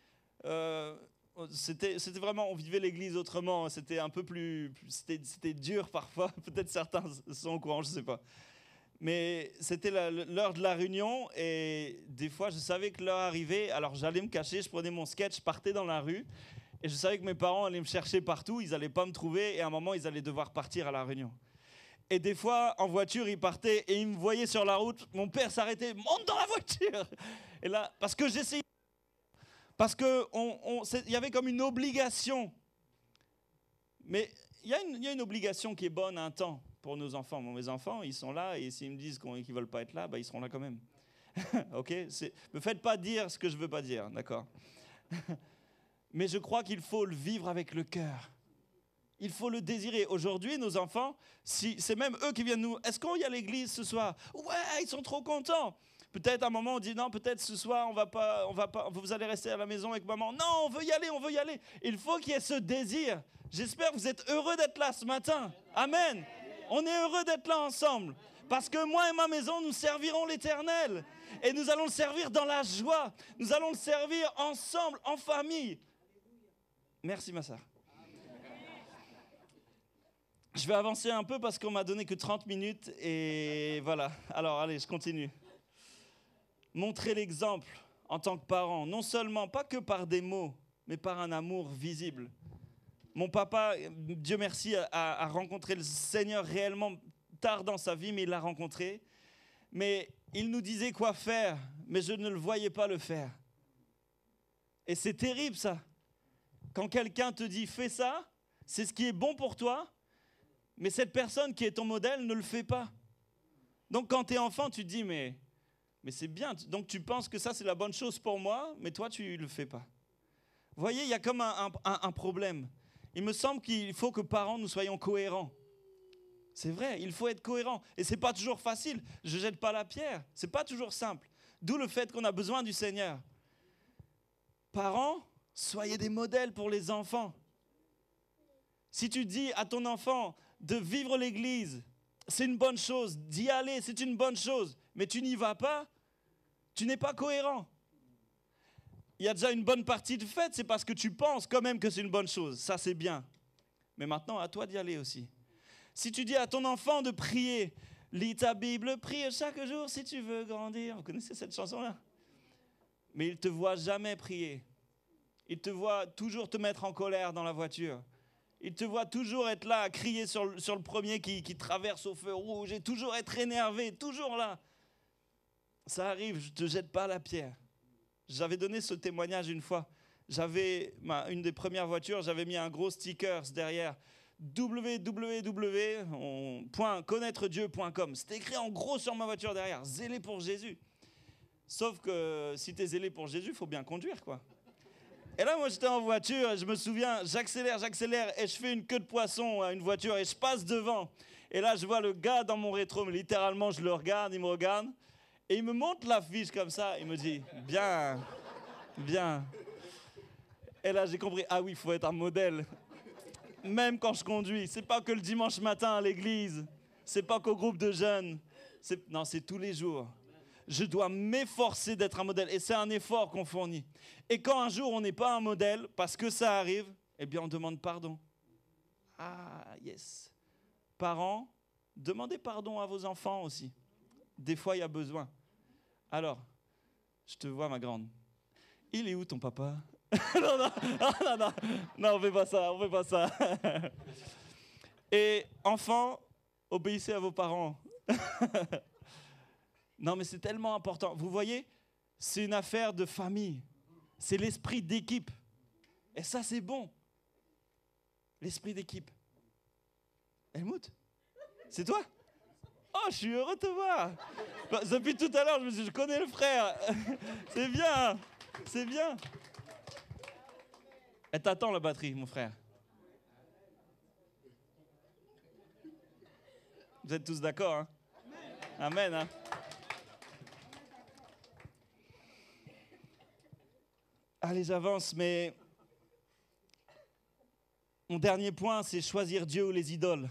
c'était vraiment, on vivait l'église autrement. C'était un peu plus... C'était dur parfois. Peut-être certains sont au courant, je ne sais pas. Mais c'était l'heure de la réunion et des fois, je savais que l'heure arrivait. Alors, j'allais me cacher, je prenais mon sketch, je partais dans la rue et je savais que mes parents allaient me chercher partout. Ils n'allaient pas me trouver et à un moment, ils allaient devoir partir à la réunion. Et des fois, en voiture, ils partaient et ils me voyaient sur la route. Mon père s'arrêtait, monte dans la voiture. Et là, parce que j'essayais, parce que il y avait comme une obligation. Mais il y a une obligation qui est bonne à un temps pour nos enfants. Bon, mes enfants, ils sont là et s'ils me disent qu'ils ne veulent pas être là, bah, ils seront là quand même. Ok? Ne me faites pas dire ce que je ne veux pas dire, d'accord? Mais je crois qu'il faut le vivre avec le cœur. Il faut le désirer. Aujourd'hui, nos enfants, c'est même eux qui viennent nous... Est-ce qu'on y a à l'église ce soir? Ouais, ils sont trop contents. Peut-être à un moment, on dit non, peut-être ce soir, on va pas, vous allez rester à la maison avec maman. Non, on veut y aller, on veut y aller. Il faut qu'il y ait ce désir. J'espère que vous êtes heureux d'être là ce matin. Amen. On est heureux d'être là ensemble. Parce que moi et ma maison, nous servirons l'Éternel. Et nous allons le servir dans la joie. Nous allons le servir ensemble, en famille. Merci, ma sœur. Je vais avancer un peu parce qu'on m'a donné que 30 minutes. Et voilà. Alors, allez, je continue. Montrer l'exemple en tant que parent. Non seulement, pas que par des mots, mais par un amour visible. Mon papa, Dieu merci, a rencontré le Seigneur réellement tard dans sa vie, mais il l'a rencontré. Mais il nous disait quoi faire, mais je ne le voyais pas le faire. Et c'est terrible ça. Quand quelqu'un te dit « fais ça », c'est ce qui est bon pour toi, mais cette personne qui est ton modèle ne le fait pas. Donc quand tu es enfant, tu te dis « mais c'est bien ». Donc tu penses que ça c'est la bonne chose pour moi, mais toi tu ne le fais pas. Vous voyez, il y a comme un problème. Il me semble qu'il faut que parents, nous soyons cohérents. C'est vrai, il faut être cohérent. Et ce n'est pas toujours facile. Je ne jette pas la pierre. Ce n'est pas toujours simple. D'où le fait qu'on a besoin du Seigneur. Parents, soyez des modèles pour les enfants. Si tu dis à ton enfant de vivre l'église, c'est une bonne chose. D'y aller, c'est une bonne chose. Mais tu n'y vas pas, tu n'es pas cohérent. Il y a déjà une bonne partie de fait, c'est parce que tu penses quand même que c'est une bonne chose. Ça, c'est bien. Mais maintenant, à toi d'y aller aussi. Si tu dis à ton enfant de prier, lis ta Bible, prie chaque jour si tu veux grandir. Vous connaissez cette chanson-là? Mais il ne te voit jamais prier. Il te voit toujours te mettre en colère dans la voiture. Il te voit toujours être là à crier sur le premier qui traverse au feu rouge et toujours être énervé, toujours là. Ça arrive, je ne te jette pas la pierre. J'avais donné ce témoignage une fois. J'avais une des premières voitures, j'avais mis un gros sticker derrière. www.connaîtredieu.com. C'était écrit en gros sur ma voiture derrière. Zélé pour Jésus. Sauf que si tu es zélé pour Jésus, il faut bien conduire, quoi. Et là, moi, j'étais en voiture, et je me souviens, j'accélère, et je fais une queue de poisson à une voiture, et je passe devant. Et là, je vois le gars dans mon rétro, mais littéralement, je le regarde, il me regarde, et il me montre l'affiche comme ça, il me dit, bien, bien. Et là, j'ai compris, ah oui, il faut être un modèle. Même quand je conduis, c'est pas que le dimanche matin à l'église, c'est pas qu'au groupe de jeunes, non, c'est tous les jours. Je dois m'efforcer d'être un modèle. Et c'est un effort qu'on fournit. Et quand un jour on n'est pas un modèle, parce que ça arrive, eh bien on demande pardon. Ah, yes. Parents, demandez pardon à vos enfants aussi. Des fois, il y a besoin. Alors, je te vois, ma grande. Il est où ton papa? Non, on fait pas ça. Et enfants, obéissez à vos parents. Non, mais c'est tellement important. Vous voyez, c'est une affaire de famille. C'est l'esprit d'équipe. Et ça, c'est bon. L'esprit d'équipe. Helmut, c'est toi? Oh, je suis heureux de te voir. Depuis tout à l'heure, je me suis dit, je connais le frère. C'est bien, c'est bien. Elle t'attend, la batterie, mon frère. Vous êtes tous d'accord, hein? Amen, hein? Allez, j'avance, mais mon dernier point, c'est choisir Dieu ou les idoles.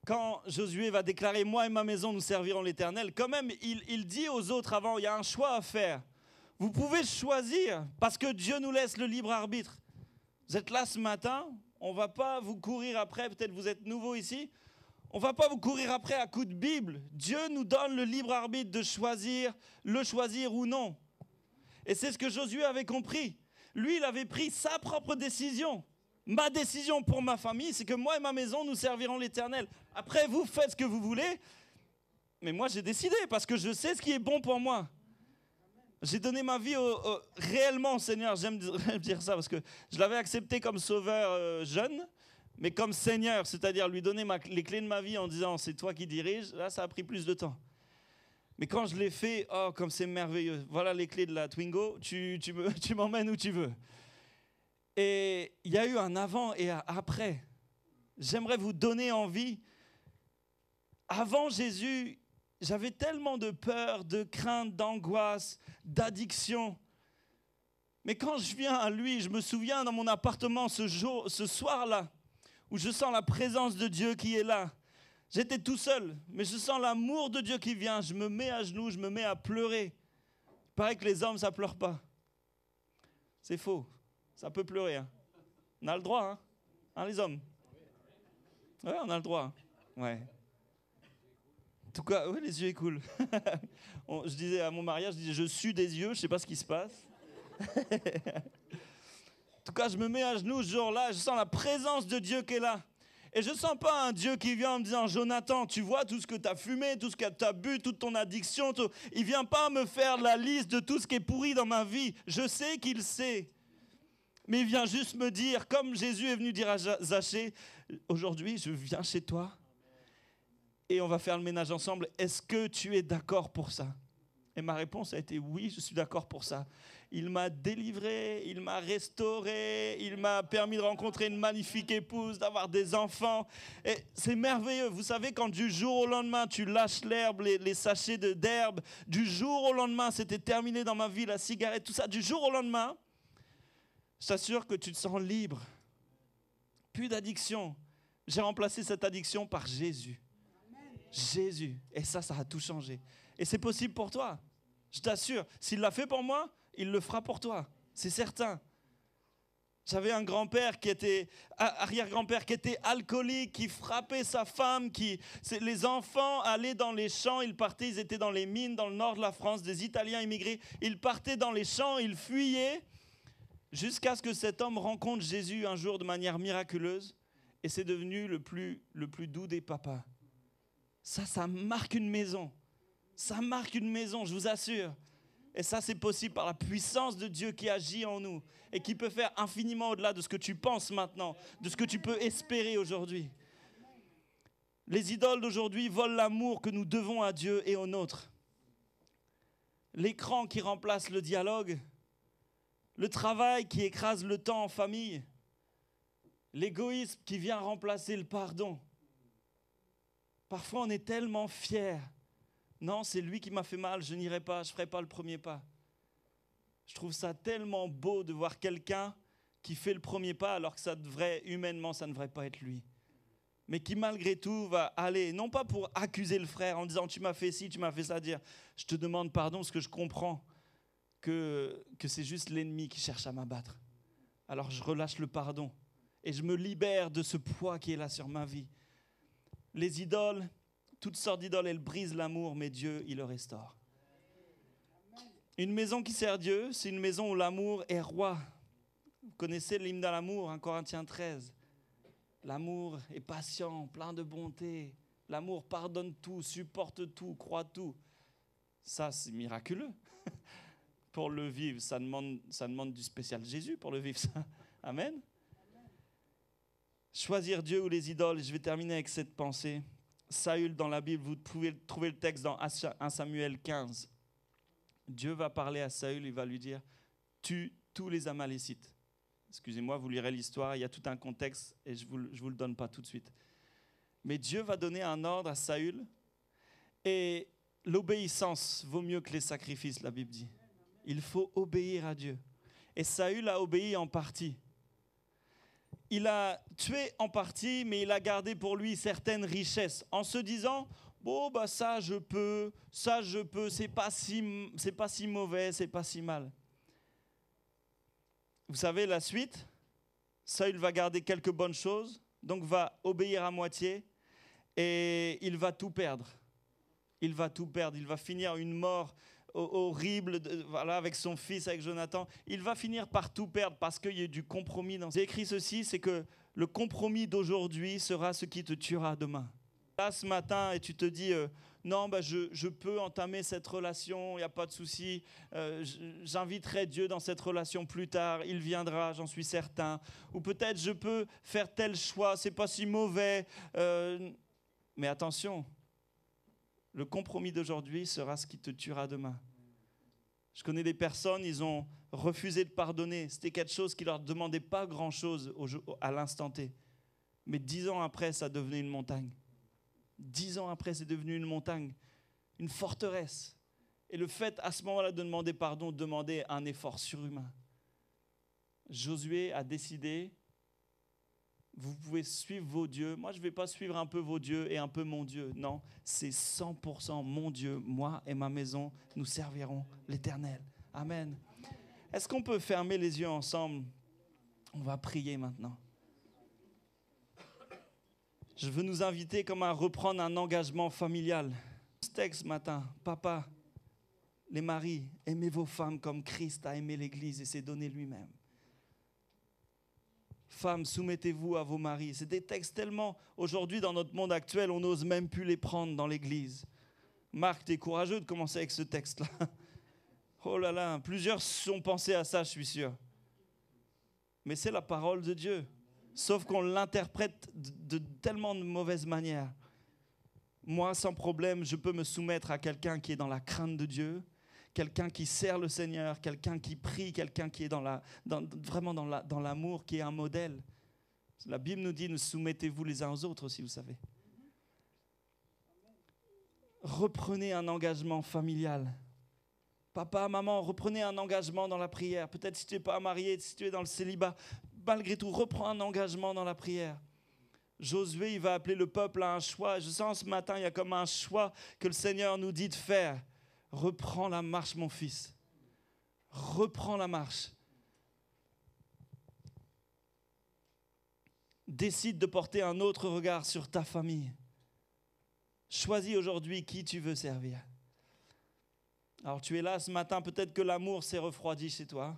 Quand Josué va déclarer « Moi et ma maison, nous servirons l'Éternel », quand même, il dit aux autres avant, il y a un choix à faire. Vous pouvez choisir, parce que Dieu nous laisse le libre arbitre. Vous êtes là ce matin, on ne va pas vous courir après, peut-être vous êtes nouveau ici, on ne va pas vous courir après à coups de Bible. Dieu nous donne le libre arbitre de choisir, le choisir ou non. Et c'est ce que Josué avait compris. Lui, il avait pris sa propre décision. Ma décision pour ma famille, c'est que moi et ma maison, nous servirons l'Éternel. Après, vous faites ce que vous voulez. Mais moi, j'ai décidé parce que je sais ce qui est bon pour moi. J'ai donné ma vie réellement au Seigneur. J'aime dire ça parce que je l'avais accepté comme sauveur jeune, mais comme Seigneur, c'est-à-dire lui donner les clés de ma vie en disant « c'est toi qui diriges », là, ça a pris plus de temps. Mais quand je l'ai fait, oh, comme c'est merveilleux. Voilà les clés de la Twingo, tu m'emmènes où tu veux. Et il y a eu un avant et un après. J'aimerais vous donner envie. Avant Jésus, j'avais tellement de peur, de crainte, d'angoisse, d'addiction. Mais quand je viens à lui, je me souviens dans mon appartement ce soir-là, où je sens la présence de Dieu qui est là. J'étais tout seul, mais je sens l'amour de Dieu qui vient. Je me mets à genoux, je me mets à pleurer. Il paraît que les hommes, ça ne pleure pas. C'est faux. Ça peut pleurer. Hein. On a le droit, hein, les hommes. Oui, on a le droit. Ouais. En tout cas, ouais, les yeux coulent. Je disais à mon mariage, je sue des yeux, je ne sais pas ce qui se passe. En tout cas, je me mets à genoux ce jour-là, je sens la présence de Dieu qui est là. Et je ne sens pas un Dieu qui vient en me disant « Jonathan, tu vois tout ce que tu as fumé, tout ce que tu as bu, toute ton addiction. » Il ne vient pas me faire la liste de tout ce qui est pourri dans ma vie. Je sais qu'il sait. Mais il vient juste me dire, comme Jésus est venu dire à Zachée, « Aujourd'hui, je viens chez toi et on va faire le ménage ensemble. Est-ce que tu es d'accord pour ça ?» Et ma réponse a été « Oui, je suis d'accord pour ça. » Il m'a délivré, il m'a restauré, il m'a permis de rencontrer une magnifique épouse, d'avoir des enfants. Et c'est merveilleux. Vous savez, quand du jour au lendemain, tu lâches l'herbe, les sachets d'herbe, du jour au lendemain, c'était terminé dans ma vie, la cigarette, tout ça. Du jour au lendemain, je t'assure que tu te sens libre. Plus d'addiction. J'ai remplacé cette addiction par Jésus. Jésus. Et ça a tout changé. Et c'est possible pour toi. Je t'assure. S'il l'a fait pour moi, il le fera pour toi. C'est certain. J'avais un grand-père qui était, arrière-grand-père qui était alcoolique, qui frappait sa femme, les enfants allaient dans les champs, ils partaient, ils étaient dans les mines dans le nord de la France, des Italiens immigrés. Ils partaient dans les champs, ils fuyaient, jusqu'à ce que cet homme rencontre Jésus un jour de manière miraculeuse. Et c'est devenu le plus doux des papas. Ça marque une maison. Ça marque une maison, je vous assure. Et ça, c'est possible par la puissance de Dieu qui agit en nous et qui peut faire infiniment au-delà de ce que tu penses maintenant, de ce que tu peux espérer aujourd'hui. Les idoles d'aujourd'hui volent l'amour que nous devons à Dieu et aux nôtres. l'écran qui remplace le dialogue, le travail qui écrase le temps en famille, l'égoïsme qui vient remplacer le pardon. Parfois, on est tellement fiers. Non, c'est lui qui m'a fait mal, je n'irai pas, je ne ferai pas le premier pas. Je trouve ça tellement beau de voir quelqu'un qui fait le premier pas alors que humainement, ça ne devrait pas être lui. Mais qui malgré tout va aller, non pas pour accuser le frère en disant « tu m'as fait ci, tu m'as fait ça », dire « je te demande pardon parce que je comprends que c'est juste l'ennemi qui cherche à m'abattre. Alors je relâche le pardon et je me libère de ce poids qui est là sur ma vie. » Les idoles, toutes sortes d'idoles, elles brisent l'amour, mais Dieu, il le restaure. Une maison qui sert Dieu, c'est une maison où l'amour est roi. Vous connaissez l'hymne de l'amour, 1 Corinthiens 13. L'amour est patient, plein de bonté. L'amour pardonne tout, supporte tout, croit tout. Ça, c'est miraculeux. Pour le vivre, ça demande du spécial Jésus pour le vivre, ça. Amen. Choisir Dieu ou les idoles, je vais terminer avec cette pensée. Saül dans la Bible, vous pouvez trouver le texte dans 1 Samuel 15. Dieu va parler à Saül, il va lui dire « Tue tous les Amalécites ». Excusez-moi, vous lirez l'histoire, il y a tout un contexte et je vous le donne pas tout de suite. Mais Dieu va donner un ordre à Saül et l'obéissance vaut mieux que les sacrifices, la Bible dit. Il faut obéir à Dieu. Et Saül a obéi en partie. Il a tué en partie, mais il a gardé pour lui certaines richesses en se disant « Bon, bah ça je peux, c'est pas si mauvais, c'est pas si mal. » Vous savez la suite, Saül va garder quelques bonnes choses, donc va obéir à moitié et il va tout perdre. Il va tout perdre, il va finir une mort horrible voilà, avec son fils, avec Jonathan. Il va finir par tout perdre parce qu'il y a du compromis. J'ai écrit ceci, c'est que le compromis d'aujourd'hui sera ce qui te tuera demain. Là ce matin et tu te dis non, bah, je peux entamer cette relation, il n'y a pas de souci, j'inviterai Dieu dans cette relation plus tard, il viendra, j'en suis certain. Ou peut-être je peux faire tel choix, c'est pas si mauvais. Mais attention, le compromis d'aujourd'hui sera ce qui te tuera demain. Je connais des personnes, ils ont refusé de pardonner. C'était quelque chose qui ne leur demandait pas grand-chose à l'instant T. Mais 10 ans après, ça devenait une montagne. 10 ans après, c'est devenu une montagne, une forteresse. Et le fait, à ce moment-là, de demander pardon, demandait un effort surhumain. Josué a décidé, vous pouvez suivre vos dieux. Moi, je ne vais pas suivre un peu vos dieux et un peu mon Dieu. Non, c'est 100% mon Dieu. Moi et ma maison, nous servirons l'Éternel. Amen. Est-ce qu'on peut fermer les yeux ensemble? On va prier maintenant. Je veux nous inviter comme à reprendre un engagement familial. Ce texte ce matin, papa, les maris, aimez vos femmes comme Christ a aimé l'Église et s'est donné lui-même. Femmes, soumettez-vous à vos maris. C'est des textes tellement, aujourd'hui dans notre monde actuel, on n'ose même plus les prendre dans l'Église. Marc, tu es courageux de commencer avec ce texte-là. Oh là là, plusieurs sont pensés à ça, je suis sûr. Mais c'est la parole de Dieu. Sauf qu'on l'interprète de tellement de mauvaise manière. Moi, sans problème, je peux me soumettre à quelqu'un qui est dans la crainte de Dieu, quelqu'un qui sert le Seigneur, quelqu'un qui prie, quelqu'un qui est vraiment dans l'amour, qui est un modèle. La Bible nous dit, soumettez-vous les uns aux autres aussi, vous savez. Reprenez un engagement familial. Papa, maman, reprenez un engagement dans la prière. Peut-être si tu n'es pas marié, si tu es dans le célibat, malgré tout, reprends un engagement dans la prière. Josué, il va appeler le peuple à un choix. Je sens ce matin, il y a comme un choix que le Seigneur nous dit de faire. Reprends la marche, mon fils. Reprends la marche. Décide de porter un autre regard sur ta famille. Choisis aujourd'hui qui tu veux servir. Alors tu es là ce matin, peut-être que l'amour s'est refroidi chez toi.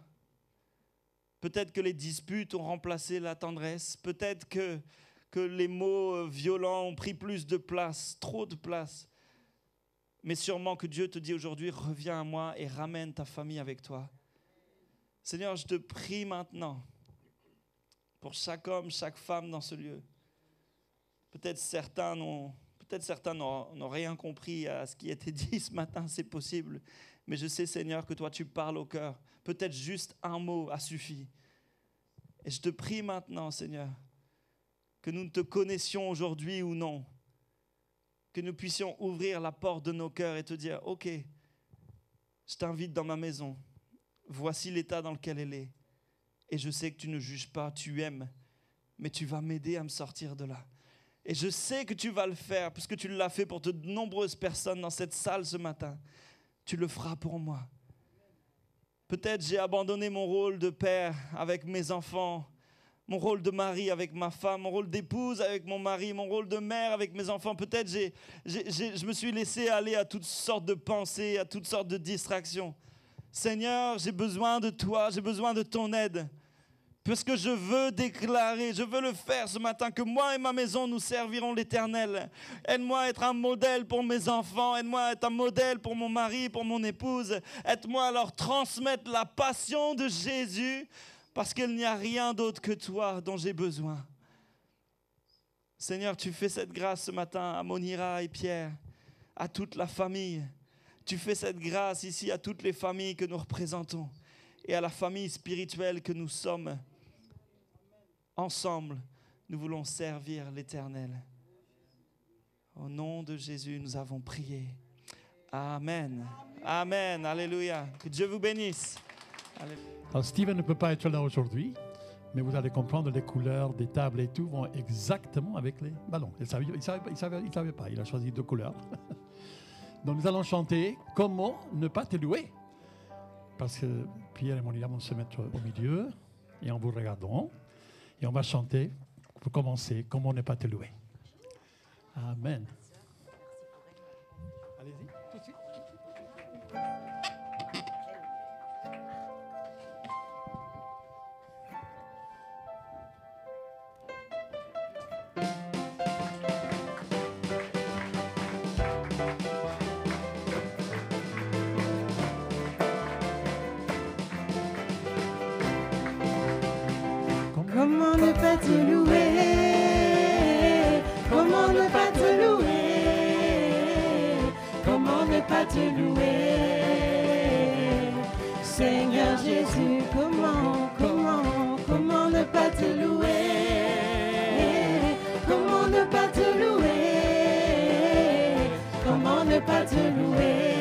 Peut-être que les disputes ont remplacé la tendresse. Peut-être que les mots violents ont pris plus de place, trop de place. Mais sûrement que Dieu te dit aujourd'hui, reviens à moi et ramène ta famille avec toi. Seigneur, je te prie maintenant pour chaque homme, chaque femme dans ce lieu. Peut-être certains Peut-être certains n'ont rien compris à ce qui a été dit ce matin, c'est possible. Mais je sais, Seigneur, que toi, tu parles au cœur. Peut-être juste un mot a suffi. Et je te prie maintenant, Seigneur, que nous te connaissions aujourd'hui ou non, que nous puissions ouvrir la porte de nos cœurs et te dire, OK, je t'invite dans ma maison. Voici l'état dans lequel elle est. Et je sais que tu ne juges pas, tu aimes, mais tu vas m'aider à me sortir de là. Et je sais que tu vas le faire, puisque tu l'as fait pour de nombreuses personnes dans cette salle ce matin. Tu le feras pour moi. Peut-être j'ai abandonné mon rôle de père avec mes enfants, mon rôle de mari avec ma femme, mon rôle d'épouse avec mon mari, mon rôle de mère avec mes enfants. Peut-être je me suis laissé aller à toutes sortes de pensées, à toutes sortes de distractions. Seigneur, j'ai besoin de toi, j'ai besoin de ton aide. Parce que je veux déclarer, je veux le faire ce matin, que moi et ma maison, nous servirons l'Éternel. Aide-moi à être un modèle pour mes enfants, aide-moi à être un modèle pour mon mari, pour mon épouse. Aide-moi à leur transmettre la passion de Jésus, parce qu'il n'y a rien d'autre que toi dont j'ai besoin. Seigneur, tu fais cette grâce ce matin à Monira et Pierre, à toute la famille. Tu fais cette grâce ici à toutes les familles que nous représentons et à la famille spirituelle que nous sommes. Ensemble, nous voulons servir l'Éternel. Au nom de Jésus, nous avons prié. Amen. Amen. Alléluia. Que Dieu vous bénisse. Alléluia. Alors, Steven ne peut pas être là aujourd'hui, mais vous allez comprendre, les couleurs des tables et tout vont exactement avec les ballons. Il ne savait pas, il a choisi 2 couleurs. Donc nous allons chanter « Comment ne pas te louer ?» Parce que Pierre et Monica vont se mettre au milieu et en vous regardant. Et on va chanter, pour commencer, « Comment ne pas te louer ?» Amen. Allez-y, tout de suite. Comment ne pas te louer? Comment ne pas te louer? Comment ne pas te louer? Seigneur Jésus, comment ne pas te louer? Comment ne pas te louer? Comment ne pas te louer?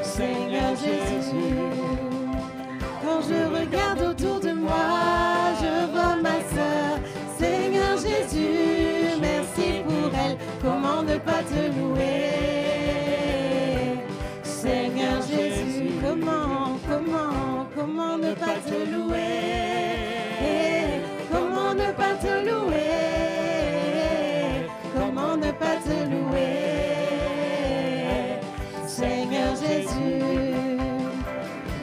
Seigneur Jésus. Quand je regarde autour de moi, je vois ma sœur, Seigneur Jésus, merci pour elle. Comment ne pas te louer? Seigneur Jésus, comment ne pas te louer? Comment ne pas te louer? Comment ne pas te louer? Seigneur Jésus.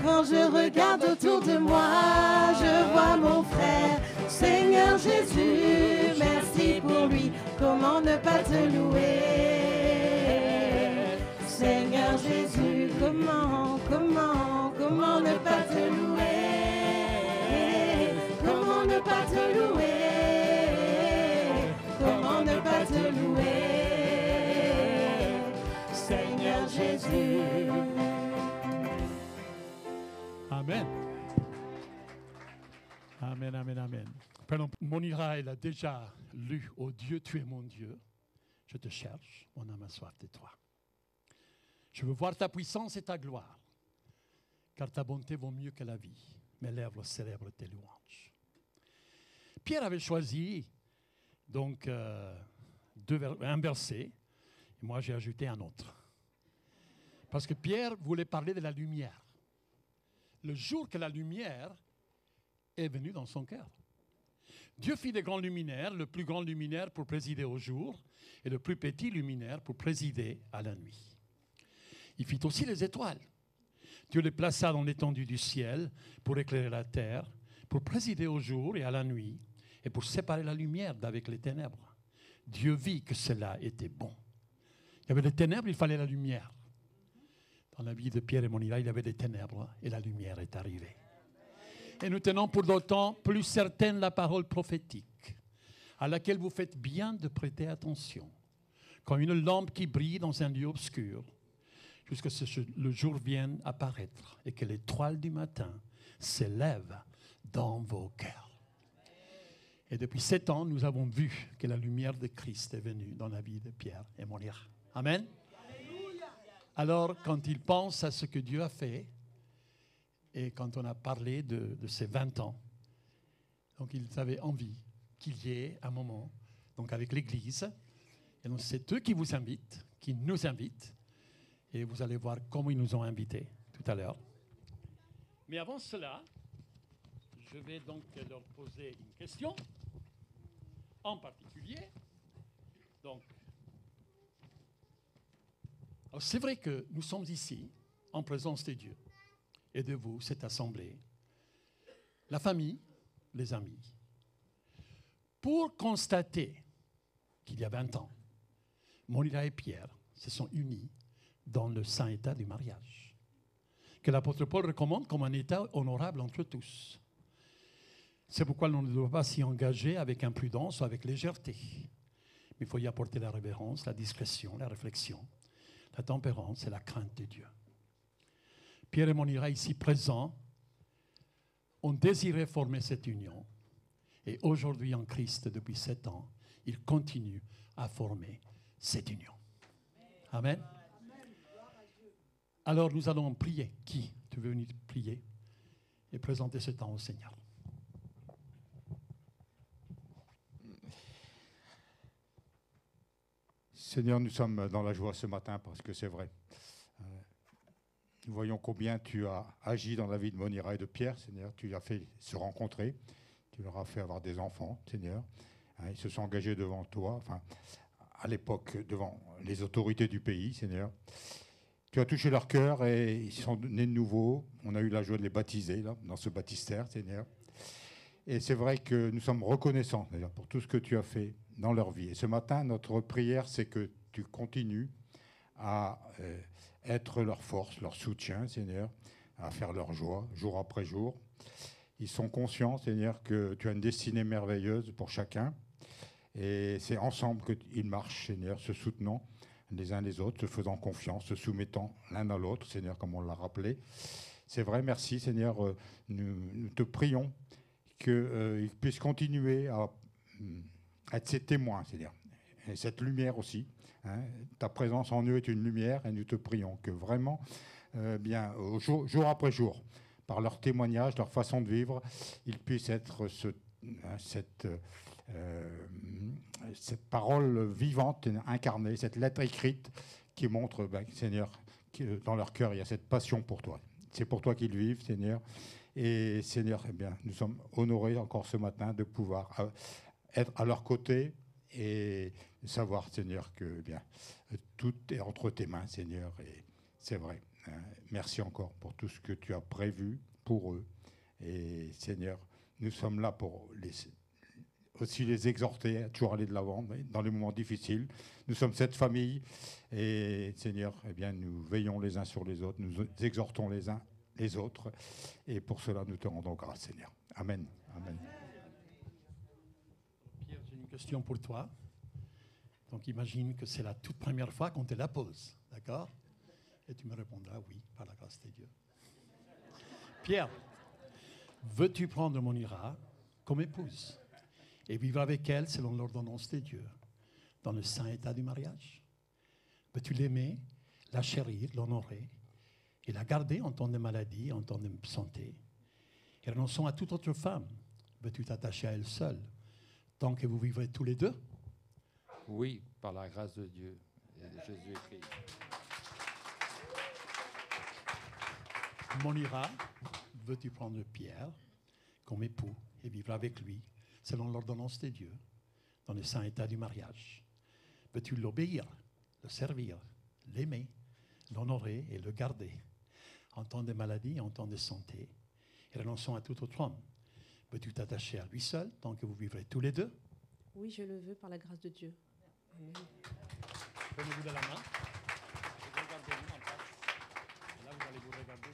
Quand je regarde autour de moi, je vois mon frère, Seigneur Jésus, merci pour lui. Comment ne pas te louer? Seigneur Jésus, comment ne pas te louer? Comment ne pas te louer? Comment ne pas te louer? Seigneur Jésus. Amen. Amen, amen, amen. Pardon, Monira, elle a déjà lu « Oh Dieu, tu es mon Dieu. Je te cherche, mon âme a soif de toi. Je veux voir ta puissance et ta gloire, car ta bonté vaut mieux que la vie. Mes lèvres célèbrent tes louanges. » Pierre avait choisi donc un verset, et moi j'ai ajouté un autre. Parce que Pierre voulait parler de la lumière. Le jour que la lumière est venue dans son cœur. Dieu fit des grands luminaires, le plus grand luminaire pour présider au jour et le plus petit luminaire pour présider à la nuit. Il fit aussi les étoiles. Dieu les plaça dans l'étendue du ciel pour éclairer la terre, pour présider au jour et à la nuit et pour séparer la lumière d'avec les ténèbres. Dieu vit que cela était bon. Il y avait les ténèbres, il fallait la lumière. Dans la vie de Pierre et Monira, il y avait des ténèbres et la lumière est arrivée. Et nous tenons pour d'autant plus certaine la parole prophétique. à laquelle vous faites bien de prêter attention, comme une lampe qui brille dans un lieu obscur, jusqu'à ce que le jour vienne apparaître et que l'étoile du matin s'élève dans vos cœurs. Et depuis 7 ans, nous avons vu que la lumière de Christ est venue dans la vie de Pierre et Monica. Amen. Alors, quand il pense à ce que Dieu a fait, et quand on a parlé de ces 20 ans, donc ils avaient envie qu'il y ait un moment, donc avec l'Église, et donc c'est eux qui vous invitent, qui nous invitent, et vous allez voir comment ils nous ont invités tout à l'heure. Mais avant cela, je vais donc leur poser une question, en particulier. Donc, c'est vrai que nous sommes ici, en présence de Dieu, et de vous, cette assemblée, la famille, les amis, pour constater qu'il y a 20 ans, Monica et Pierre se sont unis dans le saint état du mariage, que l'apôtre Paul recommande comme un état honorable entre tous. C'est pourquoi l'on ne doit pas s'y engager avec imprudence ou avec légèreté. Mais il faut y apporter la révérence, la discrétion, la réflexion, la tempérance et la crainte de Dieu. Pierre et Monica, ici présents, ont désiré former cette union. Et aujourd'hui, en Christ, depuis 7 ans, ils continuent à former cette union. Amen. Alors, nous allons prier. Qui? Tu veux venir prier et présenter ce temps au Seigneur? Seigneur, nous sommes dans la joie ce matin parce que c'est vrai. Nous voyons combien tu as agi dans la vie de Monica et de Pierre, Seigneur. Tu les as fait se rencontrer, tu leur as fait avoir des enfants, Seigneur. Ils se sont engagés devant toi, enfin, à l'époque, devant les autorités du pays, Seigneur. Tu as touché leur cœur et ils sont nés de nouveau. On a eu la joie de les baptiser là, dans ce baptistère, Seigneur. Et c'est vrai que nous sommes reconnaissants, Seigneur, pour tout ce que tu as fait dans leur vie. Et ce matin, notre prière, c'est que tu continues à être leur force, leur soutien, Seigneur, à faire leur joie, jour après jour. Ils sont conscients, Seigneur, que tu as une destinée merveilleuse pour chacun. Et c'est ensemble qu'ils marchent, Seigneur, se soutenant les uns les autres, se faisant confiance, se soumettant l'un à l'autre, Seigneur, comme on l'a rappelé. C'est vrai, merci, Seigneur. Nous te prions qu'ils puissent continuer à être ces témoins, Seigneur. Et cette lumière aussi. Ta présence en eux est une lumière et nous te prions que vraiment, jour après jour, par leur témoignage, leur façon de vivre, ils puissent être cette parole vivante, incarnée, cette lettre écrite qui montre, Seigneur, que dans leur cœur, il y a cette passion pour toi. C'est pour toi qu'ils vivent, Seigneur. Et Seigneur, nous sommes honorés encore ce matin de pouvoir être à leur côté et savoir, Seigneur, que tout est entre tes mains, Seigneur. Et c'est vrai. Merci encore pour tout ce que tu as prévu pour eux. Et Seigneur, nous sommes là pour aussi les exhorter à toujours aller de l'avant dans les moments difficiles. Nous sommes cette famille et Seigneur, nous veillons les uns sur les autres, nous exhortons les uns les autres et pour cela nous te rendons grâce, Seigneur. Amen. Amen. Pierre, j'ai une question pour toi. Donc imagine que c'est la toute première fois qu'on te la pose, d'accord? Et tu me répondras oui, par la grâce de Dieu. Pierre, veux-tu prendre Monica comme épouse et vivre avec elle selon l'ordonnance de Dieu dans le saint état du mariage? Veux-tu l'aimer, la chérir, l'honorer et la garder en temps de maladie, en temps de santé? Et renonçant à toute autre femme, veux-tu t'attacher à elle seule tant que vous vivrez tous les deux? Oui, par la grâce de Dieu et de Jésus-Christ. Monica, veux-tu prendre Pierre comme époux et vivre avec lui selon l'ordonnance de Dieu dans le saint état du mariage? Veux-tu l'obéir, le servir, l'aimer, l'honorer et le garder en temps de maladie et en temps de santé et renonçant à tout autre homme? Veux-tu t'attacher à lui seul tant que vous vivrez tous les deux? Oui, je le veux par la grâce de Dieu. Amen. Prenez-vous de la main. Regardez-vous en face. Là, vous allez vous regarder.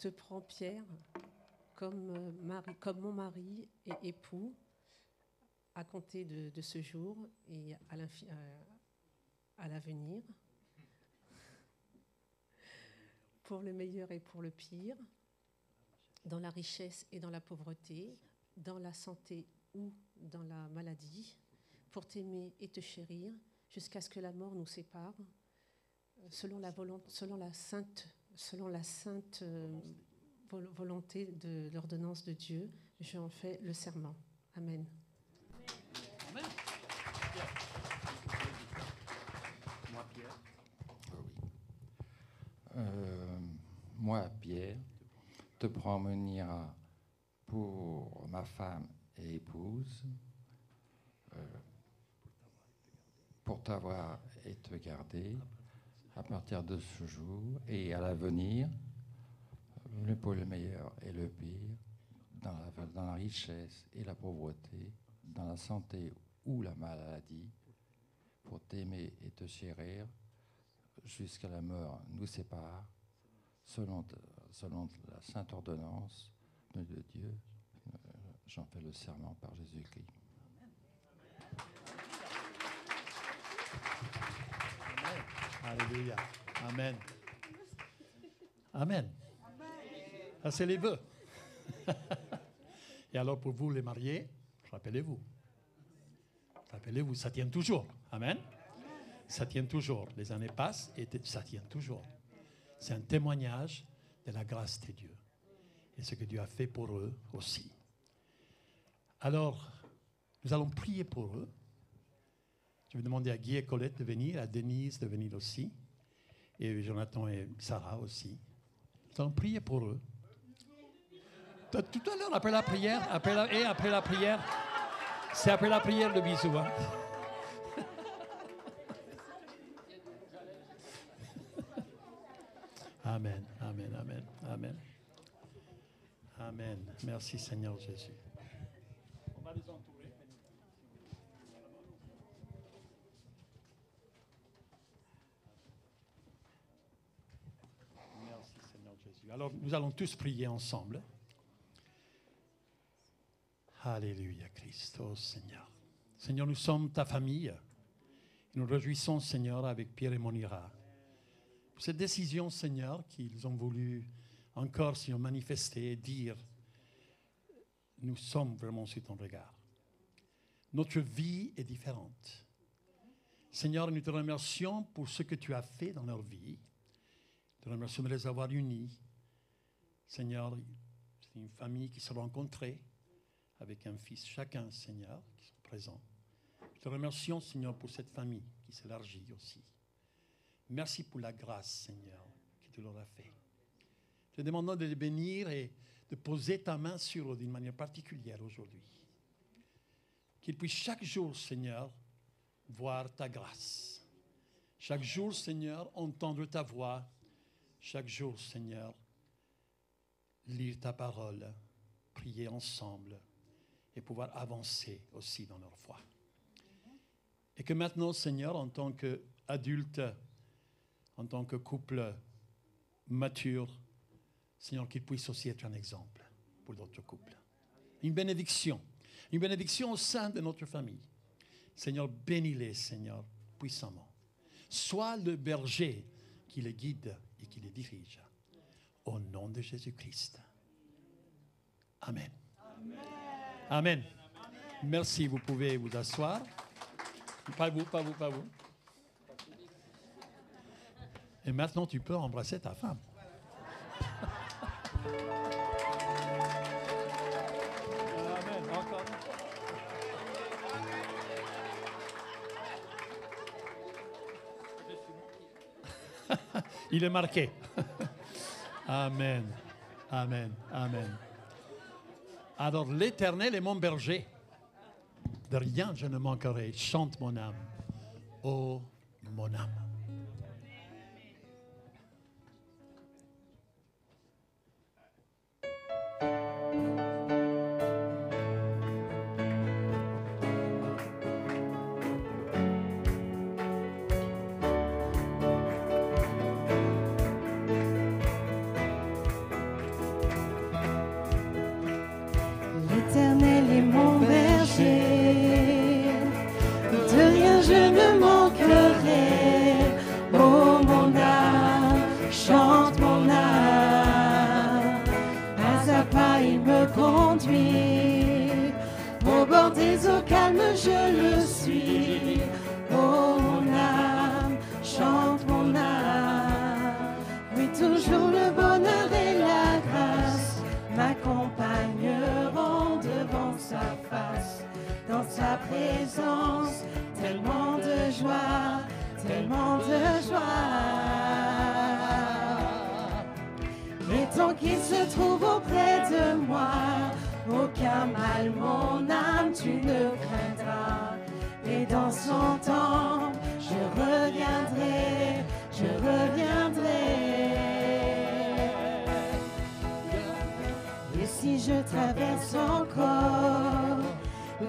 te prends, Pierre, comme mon mari et époux, à compter de ce jour et à l'avenir, pour le meilleur et pour le pire, dans la richesse et dans la pauvreté, dans la santé ou dans la maladie, pour t'aimer et te chérir, jusqu'à ce que la mort nous sépare, selon la sainte volonté de l'ordonnance de Dieu, je en fais le serment. Amen. Amen. Moi, Pierre. Moi, Pierre, te prends Monira pour ma femme et épouse, pour t'avoir et te garder à partir de ce jour et à l'avenir, pour le meilleur et le pire, dans la richesse et la pauvreté, dans la santé ou la maladie, pour t'aimer et te chérir, jusqu'à la mort nous sépare, selon la sainte ordonnance de Dieu. J'en fais le serment par Jésus-Christ. Alléluia. Amen. Amen. Ça, c'est les vœux. Et alors, pour vous, les mariés, rappelez-vous. Rappelez-vous, ça tient toujours. Amen. Ça tient toujours. Les années passent et ça tient toujours. C'est un témoignage de la grâce de Dieu. Et ce que Dieu a fait pour eux aussi. Alors, nous allons prier pour eux. Je vais demander à Guy et Colette de venir, à Denise de venir aussi, et Jonathan et Sarah aussi. Nous allons prier pour eux. Tout à l'heure, après la prière, après la prière, c'est après la prière le bisou. Hein? Amen, amen, amen, amen. Amen. Merci Seigneur Jésus. On va les entourer. Merci Seigneur Jésus. Alors nous allons tous prier ensemble. Alléluia Christ, oh Seigneur. Seigneur, nous sommes ta famille. Nous nous réjouissons Seigneur avec Pierre et Monira. Pour cette décision Seigneur qu'ils ont voulu encore Seigneur manifester et dire nous sommes vraiment sous ton regard. Notre vie est différente. Seigneur, nous te remercions pour ce que tu as fait dans leur vie. Nous te remercions de les avoir unis. Seigneur, c'est une famille qui se rencontrait avec un fils chacun, Seigneur, qui sont présents. Nous te remercions, Seigneur, pour cette famille qui s'élargit aussi. Merci pour la grâce, Seigneur, que tu leur as fait. Te demandons de les bénir et de poser ta main sur eux d'une manière particulière aujourd'hui. Qu'ils puissent chaque jour, Seigneur, voir ta grâce. Chaque jour, Seigneur, entendre ta voix. Chaque jour, Seigneur, lire ta parole, prier ensemble et pouvoir avancer aussi dans leur foi. Et que maintenant, Seigneur, en tant qu'adultes, en tant que couple mature, Seigneur, qu'ils puissent aussi être un exemple pour d'autres couples. Une bénédiction au sein de notre famille. Seigneur, bénis-les, Seigneur, puissamment. Sois le berger qui les guide et qui les dirige. Au nom de Jésus-Christ. Amen. Amen. Amen. Merci, vous pouvez vous asseoir. Pas vous. Et maintenant, tu peux embrasser ta femme. Amen. Encore. Il est marqué. Amen. Amen. Amen. Alors, l'Éternel est mon berger. De rien je ne manquerai. Chante mon âme. Oh, mon âme. suis. Au bord des eaux calmes, je le suis. Oh mon âme, chante mon âme. Oui, toujours le bonheur et la grâce m'accompagneront devant sa face. Dans sa présence, tellement de joie, tellement de joie. Et tant qu'il se trouve auprès de moi, aucun mal, mon âme, tu ne craindras. Et dans son temps, je reviendrai, je reviendrai. Et si je traverse encore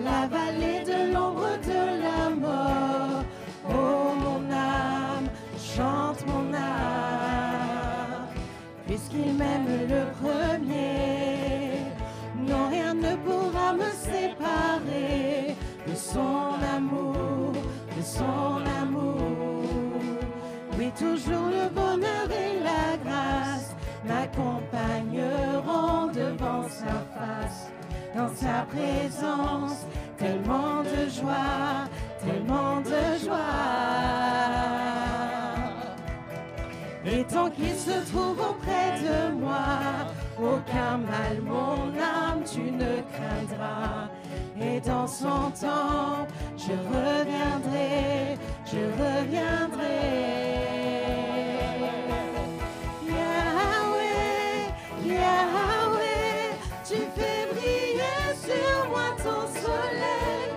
la vallée de l'ombre de la mort, oh mon âme, chante mon âme. Puisqu'il m'aime le premier, non, rien ne pourra me séparer de son amour, de son amour. Oui, toujours le bonheur et la grâce m'accompagneront devant sa face. Dans sa présence, tellement de joie, tellement de joie. Et tant qu'il se trouve auprès de moi, aucun mal, mon âme, tu ne craindras. Et dans son temps, je reviendrai, je reviendrai. Yahweh, Yahweh, tu fais briller sur moi ton soleil.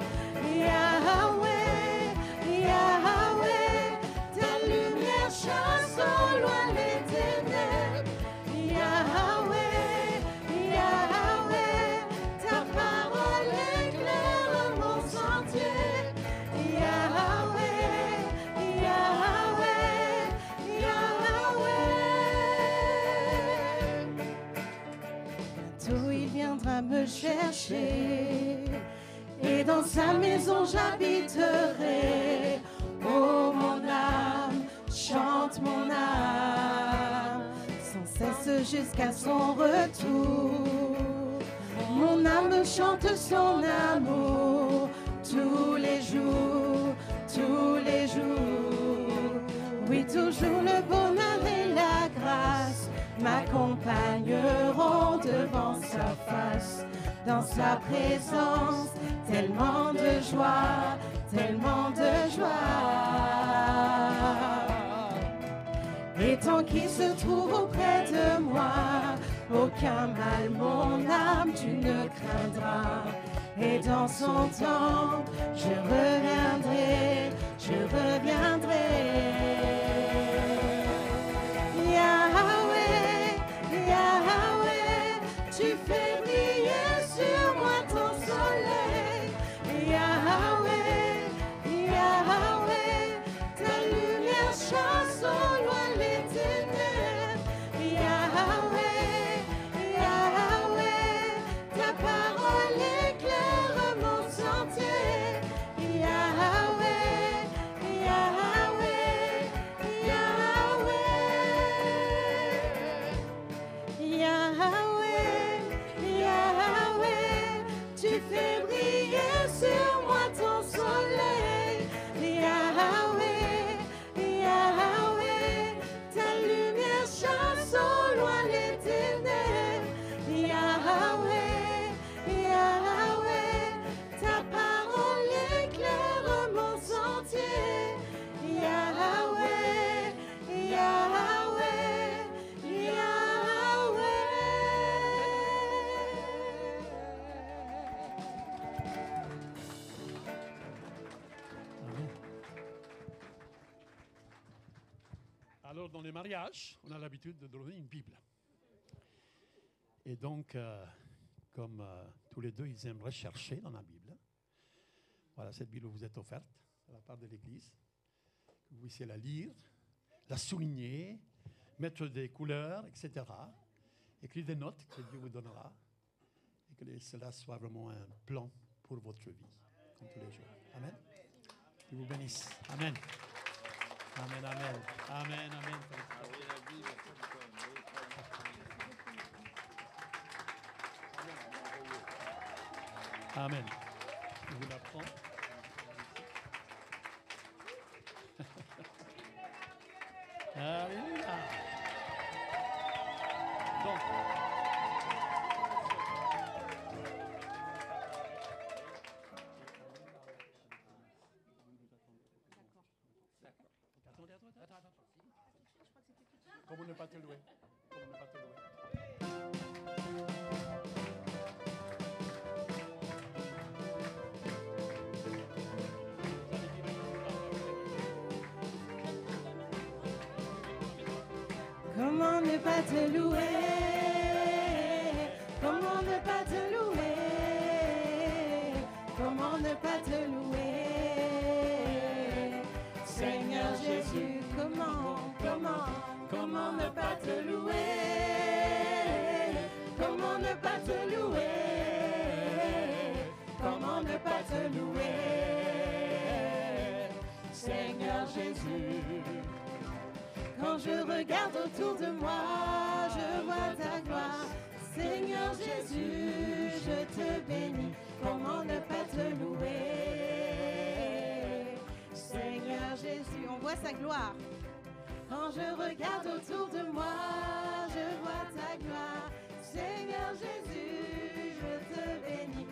Yahweh, Yahweh, ta lumière chasse au loin les ténèbres. Yahweh, Yahweh, ta parole éclaire mon sentier. Yahweh, Yahweh, Yahweh. Bientôt il viendra me chercher, et dans sa maison j'habiterai. Oh mon âme, chante mon âme, sans cesse jusqu'à son retour. Mon âme chante son amour tous les jours, tous les jours. Oui, toujours le bonheur et la grâce m'accompagneront devant sa face. Dans sa présence, tellement de joie, tellement de joie. Et tant qu'il se trouve auprès de moi, aucun mal, mon âme, tu ne craindras. Et dans son temps, je reviendrai, je reviendrai. Yahweh, Yahweh, tu fais briller sur moi ton soleil. Yahweh, Yahweh, ta lumière chasse au loin les ténèbres. Yahweh, Yahweh, ta parole éclaire mon sentier. Yahweh, Yahweh, Yahweh. Yahweh, Yahweh, tu fais briller sur moi ton soleil. Yahweh, Yahweh, ta lumière chasse au loin les ténèbres. Yahweh, Yahweh, ta parole éclaire mon sentier. Yahweh, Yahweh, Amen. Alors, dans les mariages, on a l'habitude de donner une Bible. Et donc, comme tous les deux, ils aiment rechercher dans la Bible, voilà, cette Bible vous est offerte de la part de l'Église. Vous puissiez la lire, la souligner, mettre des couleurs, etc. Écrire des notes que Dieu vous donnera. Et que cela soit vraiment un plan pour votre vie, comme tous les jours. Amen. Dieu vous bénisse. Amen. Amen, amen. Amen, amen. Amen. Je vous la prends. Alléluia. Donc, comment ne pas te louer? Comment ne pas te louer? Comment ne pas te louer? Comment ne pas te louer? Comment ne pas te louer? Seigneur Jésus, comment ne pas te louer? Comment ne pas te louer? Comment ne pas te louer? Seigneur Jésus. Quand je regarde autour de moi, je vois ta gloire. Seigneur Jésus, je te bénis. Comment ne pas te louer? Seigneur Jésus, on voit sa gloire. Quand je regarde autour de moi, je vois ta gloire. Seigneur Jésus, je te bénis.